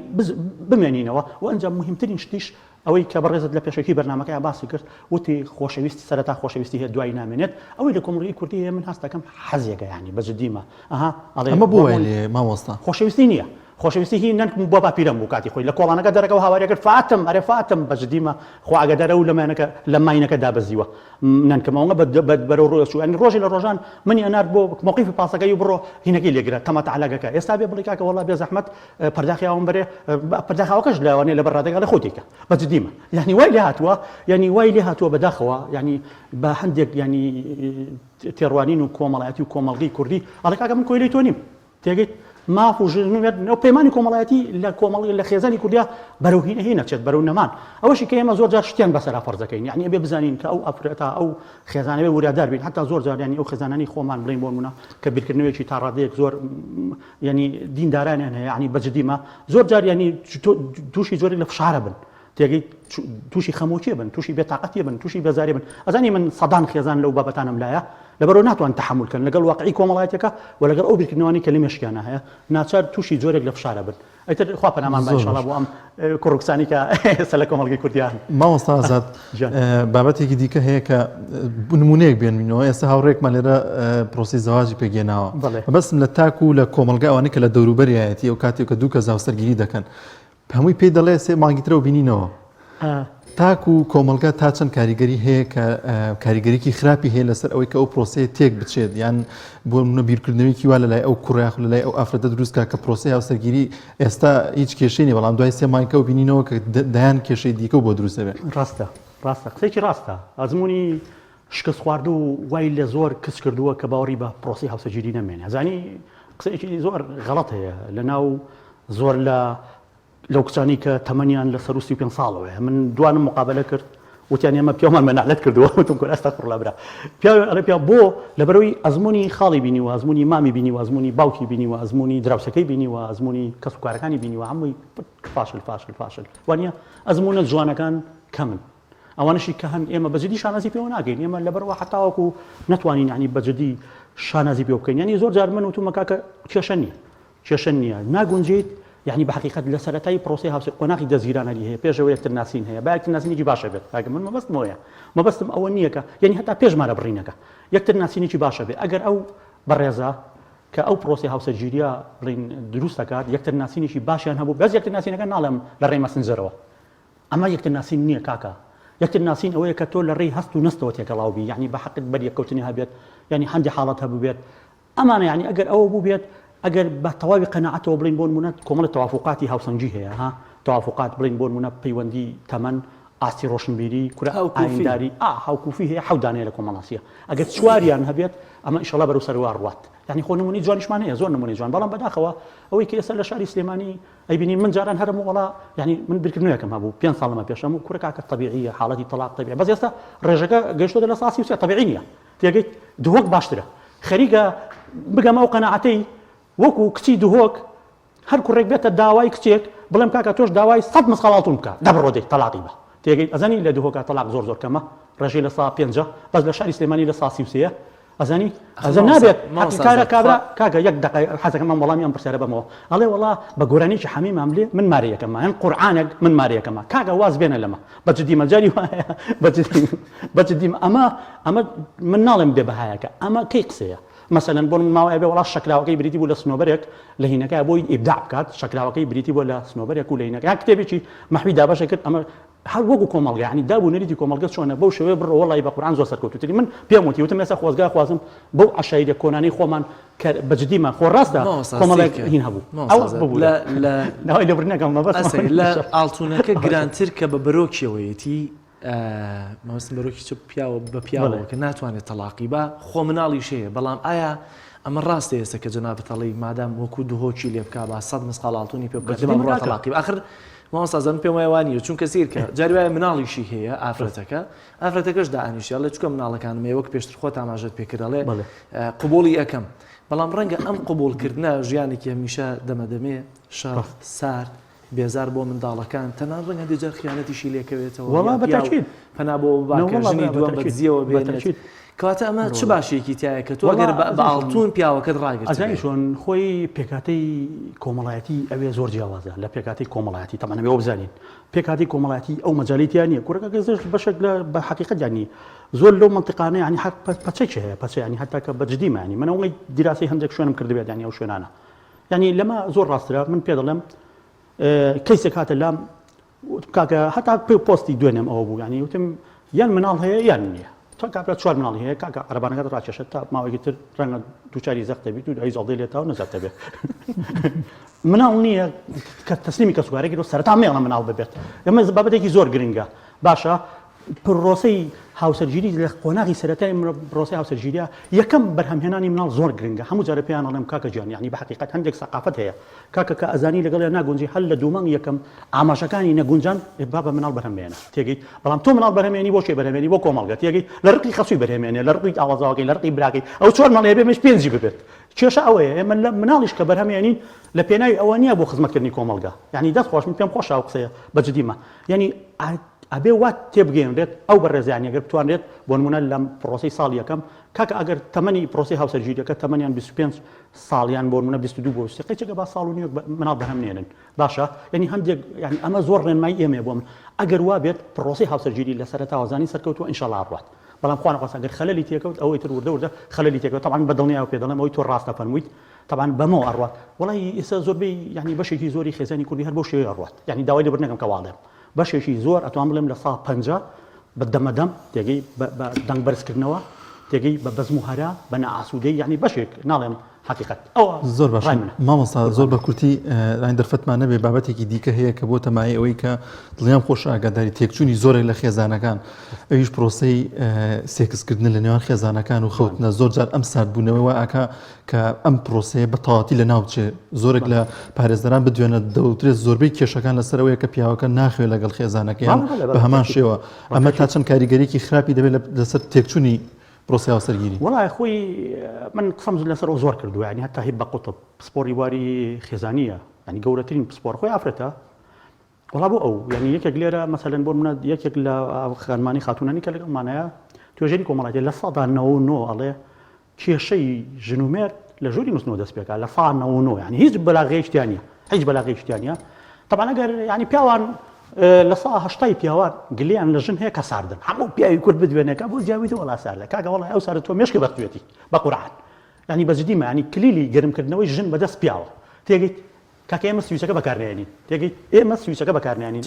بمێنینەوە و ئەنجام مهمترین شتیش ئەوەی کە بەڕێزت لە پێشەکی بەرنامەکەی باسی کرد وتی خۆشەویستی سەرەتا خۆشەویستی هەیە دوای نامێنێت ئەوەی لە کۆمەڵگەی کوردی هەیە من هەستەکەم حەزێکە ینی بەجددیمە ئەمە بۆ لێ مامۆستا خۆشەویستی نییە خۆشەویستی هی نەنگ بۆ باپیرم بوو کاتی خۆی لە کۆڵانەکە دەرەکەەوە هاوارە کرد فاتم ئەرێ فاتم بەجددیمە خۆ ئاگادارە و لە ماینەکە دابەزیوە نانکەمەوە بەرەو ڕۆژ و ڕۆژی لە ڕۆژان منی ئەنار بۆ موقیفی پاسەکەی و بڕۆ هینەکەی لێگرە تەمە تەعالاگەکە ئێستا بێ بڵی کاکە وەڵا بێ زەحمەت پەرداخیاوم بەرێ پەرداخاوەکەش لەوانەیە لە بەڕادەکە لە خۆتێکە بەجددیمە یعنی وای لێ هاتووە یعنی وای لێ هاتووە بەداخەوە یعنی بە هەندێک ینی تێڕوانین و کۆمەڵایەتی و کۆمەڵگەی کوردی ئەڵێ کاکە من کۆی لێی تۆ نیم تێگەیت ماف و ژنوێت پەیمانی کۆمەڵایەتی لە کۆمەڵی لە خێزانی کوردیا بەرەو هینەهی نەچێت بەرەو نەمان ئەوەشی کە ئێمە زۆر جار شتیان بەسەرا فەرزەکەین یعنی ئەبێ بزانین کە ئەو ئەفرەتە ئەو خێزانە بێ وریادار بین حتا زۆر جار ینی ئەو خێزانانی خۆمان بڵین بۆ نمونە کە بیرکردنەوەیەکی تا ڕادەیەک زۆر ینی دیندارانیان هەیە ینی بەجددیمە زۆر جار ینی تووشی زۆری لە فشارە بن تێگەی تووشی خەمۆکیە بن تووشی بێتاقەتیە بن تووشی بێزاری بن ئەزانی من سەدان خێزان لەو بابەتانم لایە لەبەرەوە ناتوان تحملکەن لەگەڵ واقعی کۆمەڵایەتەکە و لەگەڵ ئەو بیرکردنەوەی کە لە مێشکیانە هەیە ناچار تووشی جۆرێک لە فشارە بن ئەیتر خوا پەنامان بە ئینشاڵڵا بۆ ئەم کوڕکسانی کە ئێستا لە کۆمەڵگەی کوردیان مامۆستا ئازاد بابەتێکی دیکە هەیە کە نمونەیەک بێنینەوە ئێستا هاوڕێکمان لێرە پرۆسی زەواجی پێگەێناوە بەسم لە تاکو و لە کۆمەلگا ئەوانەی کە لە دەوروبەریایەتی ئەو کاتێک کە دوو کەس هاوسەرگیری دەکەن هەمووی پێی دەڵێ سێ مانگی ترەوە بینینەوە تاکو و کۆمەلگا تا چەند کاریگەری هەیە کە کاریگەریکی خراپی هەیە لەسەر ئەوەی کە ئەو پرۆسەیە تێک بچێت یان بۆ منە بیرکردنەوەیکی وا لەلای ئەو کوڕیاخ لەلای ئەو ئافرەتە دروستکە کە پرۆسی هاوسەرگیری ئێستا هیچ کێشەی نیە بەڵام دوای سێ مانگەکە و بینینەوە کە دایان کێشەی دیکە و بۆ دروستە بێت ڕاستە قسێکی ڕاستە ئەزمموی شکست خوارد و وای لە زۆر کەس کردووە کە باوەڕی بە پرۆسی هاوسەرگیری نەمێنێ زانی قسێکی زۆر غەڵەت هەیە لە ناو زۆر لەو کچانی کە تەمەنیان لە سەر 35 ساڵەوەیە من دوانم مقابلە کرد وتیان ئێمە پیامان مەناڵەت کردووە وتم کۆ ئەستەغفیرڵڵا برا پیا بۆ لەبەرەوەی ئەزمموی خاڵی بینیوە ئەزمموی مامی بینیوە ئەزمموی باوکی بینیوە ئەزمموی دراوسەکەی بینیوە ئەزمموی کەس و کارەکانی بینیوە هەمووی فاشل وانە ئەزممونە جوانەکان کەمن ئەوانشی کە هەن ئێمە بەجددی شانازی پێوە ناگەین ئێمە لەبەرەوە حتاوەکو نتوانین ینی بەجددی شانازی پێ بکەین ینی زۆر جار من وتومە کاکە کێشە نییە ناگونجیت یعنی بە حقیقت لە سەرەتای پرۆسی هاوسەر قۆناغی دەزگیرانەری هەیە پێشەوە یەکتر ناسین هەیە با یەکتر ناسینێکی باشە بێت ئەگە من مەبەستم ئەوە نییە کە یعنی هەتا پێشمانە بڕینەکە یەکتر ناسینێکی باشە بێت ئەگەر ئەو بەڕێزە کە ئەو پرۆسی هاوسەرگیریە بڵین دروست دەکات یەکتر ناسینێکی باشیان هەبوو بەس یەکتر ناسینەکە ناڵێم لە ڕێی مەسنجەرەوە ئەمە یەکتر ناسین نییە کاکە یەکتر ناسین ئەوەیە کە تۆ لە ڕێی هەست و نستەوە تێکەڵاو بی یعنی بە حقت بەریەکەوتنی هەبێت یعنی هەندی حاڵەت هەبوو بێت ئەمانە یعنی ئەگەر ئەوە بوو بێت ئەگەر بە تەواوی قەنەعەتەوە بڵین بۆ نمونە کۆمەڵە تەوافقاتی هاوسەنگی هەیە ها تەوافقات بڵین بۆ نمونە پەیوەندی تەمەن ئاستی ڕۆشنبیری کورە ئاینداری هاوکوفی هەیە حەوت دانەیە لە کۆمەڵاسیە ئەگەر چواریان هەبێت ئەمە ئیشەڵا بەرەو سەروا ڕوات یعنی خۆ نمونی جوانیشمان هەیە زۆر نمونی جوان بەڵام بەداخەوە ئەوەی کە ئێستا لە شاری سلێمانی ئەیبینی من جاران هەرم وڵا یعنی من بیرکردنەوەکەم هەبوو 5 ساڵمە پێشەم و کوورە کاکە طبیعیە حاڵەتی طلاق طبیعی بەس ئێستا ڕێژەکە گەیشتۆ لە ساسی وسێ طبیعی نییە تێگەیت دووەک باشترە خەریکە بگەم ئەو قەنەعەتەی وەکو کچی دوهۆک هەر کوڕێک بێتە داوای کچێک بڵێم کاکە تۆش داوای 100 مسخەڵاتون بکە دەبڕۆدەی تەلاقی بە تێگەیت ئەزانی لە دوهۆکە تەلاق زۆر کەمە ڕێژەی لە سا 5 بەس لە شاری سلێمانی لە سا 33 ئەزانی ئەزە نابێت کارە کابرا کاکە یەک دقیقە حەزەکەم وەڵامی ئەم پرسیارە بەمەوە ئەڵێ وەڵا بە گۆرانێکی حەمیمام لێ من مارەیەکەمە هەن قورئانێک من مارەیەکەمە کاکە واز بێنە لەمە بەجددی مەجاری وایە بەجددی ئەمە من ناڵێم بێ بەهایەکە ئەمە کەی قسەیە مثلا بۆ ماوەیە بێ وڵا شەکراوەکەی بریتی بوو لە سنۆبەرێک لە هینەکە بۆی ئیبداع بکات شەکراوەکەی بریتی بۆ لە سنۆبەرێک و لە هینەکە کتێبێکی مەحوی دابەشە کرد ئەمە هەر وەکو کۆمەڵگە ینی دابوو نەریتی کۆمەڵگە چۆنە بەو شێوەیە بڕۆ وەڵی بە قورئان زۆر سەرکەوتوتری من پێم وتی وتم ئێستا خۆزگا خوازم بەو عەشایرە کۆنانەی خۆمان کە بەجددیمان خۆ ڕاستە کۆمەڵێک هین هەبوو ئەو ببوو لەوەی لەبرنەکەم مەبەست لە ئاڵتونەکە گرانتر کە بە بەرۆکیەوەیەتی مەوەستم بەرۆکی چ پیاوە بە پیاوەوە کە ناتوانێت تەلاقی بە خۆ مناڵیش هەیە بەڵام ئایا ئەمە ڕاستە ئێستا کە جەنابەتەڵی مادام وەکو دوهۆکی لێ بکا بە 100 مسخاڵاتونی پێ بکات بەڕۆ تەلاقی آخر مامۆستازم پێم وایە چونکە سیرکە جاری وایە مناڵیشی هەیە ئافرەتەکەش دائانیشیە لە چکە مناڵەکانم وەک پێشتر خۆ ئاماژەت پێکردەڵێ قبوڵی یەکەم بەڵام ڕەنگە ئەم قبولکردنە ژیانێکی هەمیشە دەمەدەمێ شەڕ سارد بێزار بۆ منداڵەکان تەنان ڕەنگە دێجار خیانەتیشی لێکەوێتەوە وەڵا بەتاکید پەنا بۆ باکەژنی دووەم بەجزیەوە بێنێت کەواتە ئەمە چ باشێکی تایە کە تۆ ئەگەر بە ئاڵتون پیاوەکەت ڕاگرت ئەزانی چۆن خۆی پێکاتەی کۆمەڵایەتی ئەوێ زۆر جیاوازە لە پێکاتی کۆمەڵایەتی تەمەنەوێ ئەو بزانین پێکاتی کۆمەڵایەتی ئەو مەجالیتیان نییە کوڕەکە گەزش بەشێک لە بە حقیقەت ینی زۆر لەو منطقانە ینی حق پەچێک هەیە پەچە ینی هەتا کە بەجددیمانی من ئەوەی دیراسی هەندێک شوێنم کردبێت ینی ئەو شوێنانە ینی لەمە زۆر ڕاسترە من پێ دەڵێم کەیسێک هاتە لام کاکە هەتا پۆستی دوێنێم ئەوە بوو ینی وتم یان مناڵ هەیە یان نییە تا کابرا 4 مناڵی هەیە کاکە عەرەبانەکەت ڕاکێشێت تا ماوەیەکی تر ڕەنگە دووچاری زەختە بیت و ئەی زەڵدەی لێتاوە نەزاتە بێت مناڵ نییە کە تەسلیمی کەسوگارێکی دۆ سەرەتا مێڵە مناڵ ببێت ئەمە بابەتێکی زۆر گرنگە باشە پرۆسەی هاوسەرگیری لە قۆناغی سەرەتای پرۆسەی هاوسەرگیریە یەکەم بەرهەمهێنانی مناڵ زۆر گرنگە هەموو جارە پێیان ئەڵێم کاکە گیان یعنی بە حقیقەت هەندێک سەقافەت هەیە کاکە کە ئەزانی لەگەڵ ناگونجی هەل لە دوومەنگ یەکەم ئاماژەکانی نەگونجان با بە مناڵ بەرهەمهێنە تێگەیت بەڵام تۆ مناڵ بەرهەمێنی بۆ شێ بەرهەمێنی بۆ کۆمەڵگە تێگەیت لە ڕقی خەسووی بەرهەمێنێ لە ڕقی ئاوازاوەکەی لە ڕقی براکەی ئەو 4 ماڵ هەبێ مش 5 ببێت کێشە ئەوەیە ئێمە لە مناڵیش کە بەرهەمێنین لە پێناوی ئەوە نییە بۆ خزمەتکردنی کۆمەڵگە یعنی دەست خۆش من پێم خۆشە ئەو قسەیە بەجددیمە یعنی ئەبێ وا تێبگەێنرێت ئەو بەڕێزیانی ئەگەر بتوانرێت بۆ نمونە لەم پرۆسی ساڵ یەکەم کاکە ئەگەر تەمەنی پرۆسی هاوسەرگیریەکە تەمەنیان 25 ساڵیان بۆ نمونە 22 بۆ قەچێکە با ساڵ و نیوە مناڵ بەهەمنێنن باشە یعنی هەندێک ینی ئەمە زۆر ڕێنمای ئێمە بۆ من ئەگەر وا بێت پرۆسی هاوسەرگیری لە سەرەتاوەزانی سەرکەوتووە ئینشاڵڵا ڕات بەڵام خوان خواست ئەگەر خەلەلی تێکەوت ئەوەی تر وردە خەلەلی تێکەوت طبعاً بەدڵنیاوە پێ دەڵێم ئەوەی تۆ ڕاستە فەرموویت طبعاً بەمەوە ئەڕات وڵی ئێستا زۆربەی ینی بەشێکی زۆری خێزانی کوردی هەر بۆ شێوەیە ئەڕات ینی داوای لەبەر نەکەم کە واڵێم بەشێکی زۆر ئەتوان بڵێم لە ساڵ 50 بە دەمەدەم تێگەی بە دەنگ بەرزکردنەوە تێگەی بە بەزم و هەرا بە نەئاسوودەی یعنی بەشێک ناڵێم حقیقت ئەوە زۆر باش مامۆستا زۆر بە کورتی ڕای دەرفەتمان نەبێ بابەتێکی دیکە هەیە کە بۆ تەمای ئەوەی کە دڵیان خۆش ئاگاداری تێکچوونی زۆرێک لە خێزانەکان ئەویش پرۆسەی سێکسکردن لە نێوان خێزانەکان و خەوتنە زۆر جار ئەم ساردبوونەوەی ئاکا کە ئەم پرۆسەیە بە تەواوەتی لە ناو بچێت زۆرێک لە پارێزەران بدوێنە دەوترێت زۆربەی کێشەکان لەسەرەوەیە کە پیاوەکە ناخوێت لەگەڵ خێزانەکەیان بە هەمان شێوە ئەمە تا چەند کاریگەریەکی خراپی دەبێت لەسەر تێکچوونی پرۆسی هاوسەرگیری وڵای خۆی من قسەم لەسەر زۆر کردووە ینی هەتا هی بە قوتب پسپۆری واری خێزانیە ینی گەورەترین پسپۆر خۆی ئافرەتە وڵا بۆ ئەو ینی یەکێک لێرە مەسەلەن بۆ منە یەکێک لە خانمانی خاتونانی کە لەگەڵمانەیە توێژێنی کۆمەڵایەتی لە سەدا 99 ئەڵێ کێشەی ژنومێر لە ژووری نووسنەوە دەست پێکا لە سا 99 ینی هیچ بەلاغەیەشتیانە هیچ بەلاغەیەشتیانە طبعاً ئەگەر ینی پیاوان لە سا هەشتای پیاوان گلیان لە ژن هەیە کە ساردن هەموو پیاوی کورد بدوێنێکە بۆ جیاویت وڵا ساردە کاکە وڵای ئەو سارد تۆ مێشکی بەختوێتی بە قورعان ینی بەجددیمە ینی کلیلی گەرمکردنەوەی ژن بەدەست پیاوە تێگەیت کاکە ئێمە سویچەکە بەکارنێنین تێگەیت ئێمە سویچەکە بەکارنێنین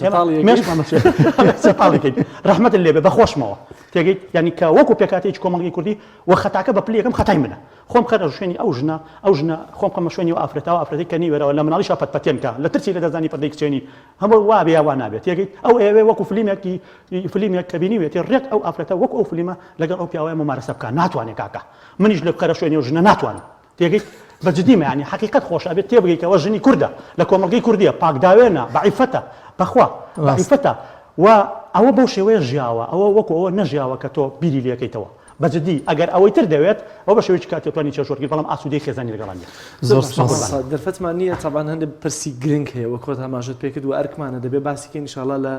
مێشمەکەین ڕەحمەتن لێبێ بەخۆشمەوە تێگەیت ینی کە وەکو پێکاتێکی کۆمەڵگەی کوردی وە خەتاکە بە پلەکەم خەتای منە خۆم خەرە شوێنی ئەو ژنە خۆم خەمە شوێنی و ئافرەتەوە ئافرەتی کە نیوەرەوە لە مناڵی شاپەتپەتێنکە لە ترسی لە دەزانی پەردەی کچێنی هەموو وا بێ وا نابێت تێگەیت ئەو ئێوێ وەکو فلیمێک کە بینیوێتی ڕێک ئەو ئافرەتە وەکو ئەو فلیمە لەگەڵ ئەو پیاوەیە ممارەسە بکە ناتوانێت کاکە منیش لە بخەرە شوێنی و ژنە ناتوانم تێگەیت بەجددیمە ینی حقیقت خۆش ئەبێت تێبگەیتەوە ژنی کووردە لە کۆمەڵگەی کوردیە پاکداوێنە بەعیفەتە بەخوا بەعیفەتە و ئەوە بەو شێوەیە ژیاوە ئەوە وەکو ئەوە نەژیاوە کە تۆ بیری لەکەیتەوە بەجددی ئەگەر ئەوەی تر دەوێت ئەو بە شێوەیەکی کاتێتوانی چێژۆرگی بەڵام ئاسوودەی خێزانی لەگەڵانە زۆر دەرفەتمان نییە تاوان هەندێک پرسی گرنگ هەیە وە کۆت هەماژت پێکرد و ئەرکمانە دەبێت باسیکە ئینشاڵڵا لە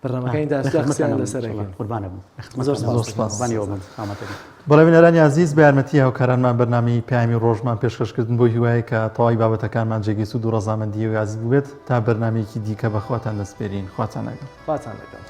بەڕێمەکانی داستی قسەیان لەسەرەکەن قوربانە بوو زۆر سپاس بەڵێنەرانی عزیز بە یارمەتی هاوکارانمان بەرنامەی پیامی ڕۆژمان پێشکەشکردن بۆ هیوایە کە تەواوی بابەتەکانمان جێگەی سوود و ڕەزامەندی و عزیز بوێت تا بەرنامەیەکی دیکە بەخواتان دەسپێرین خواتان لەگەڵ خواتان لەگەڵ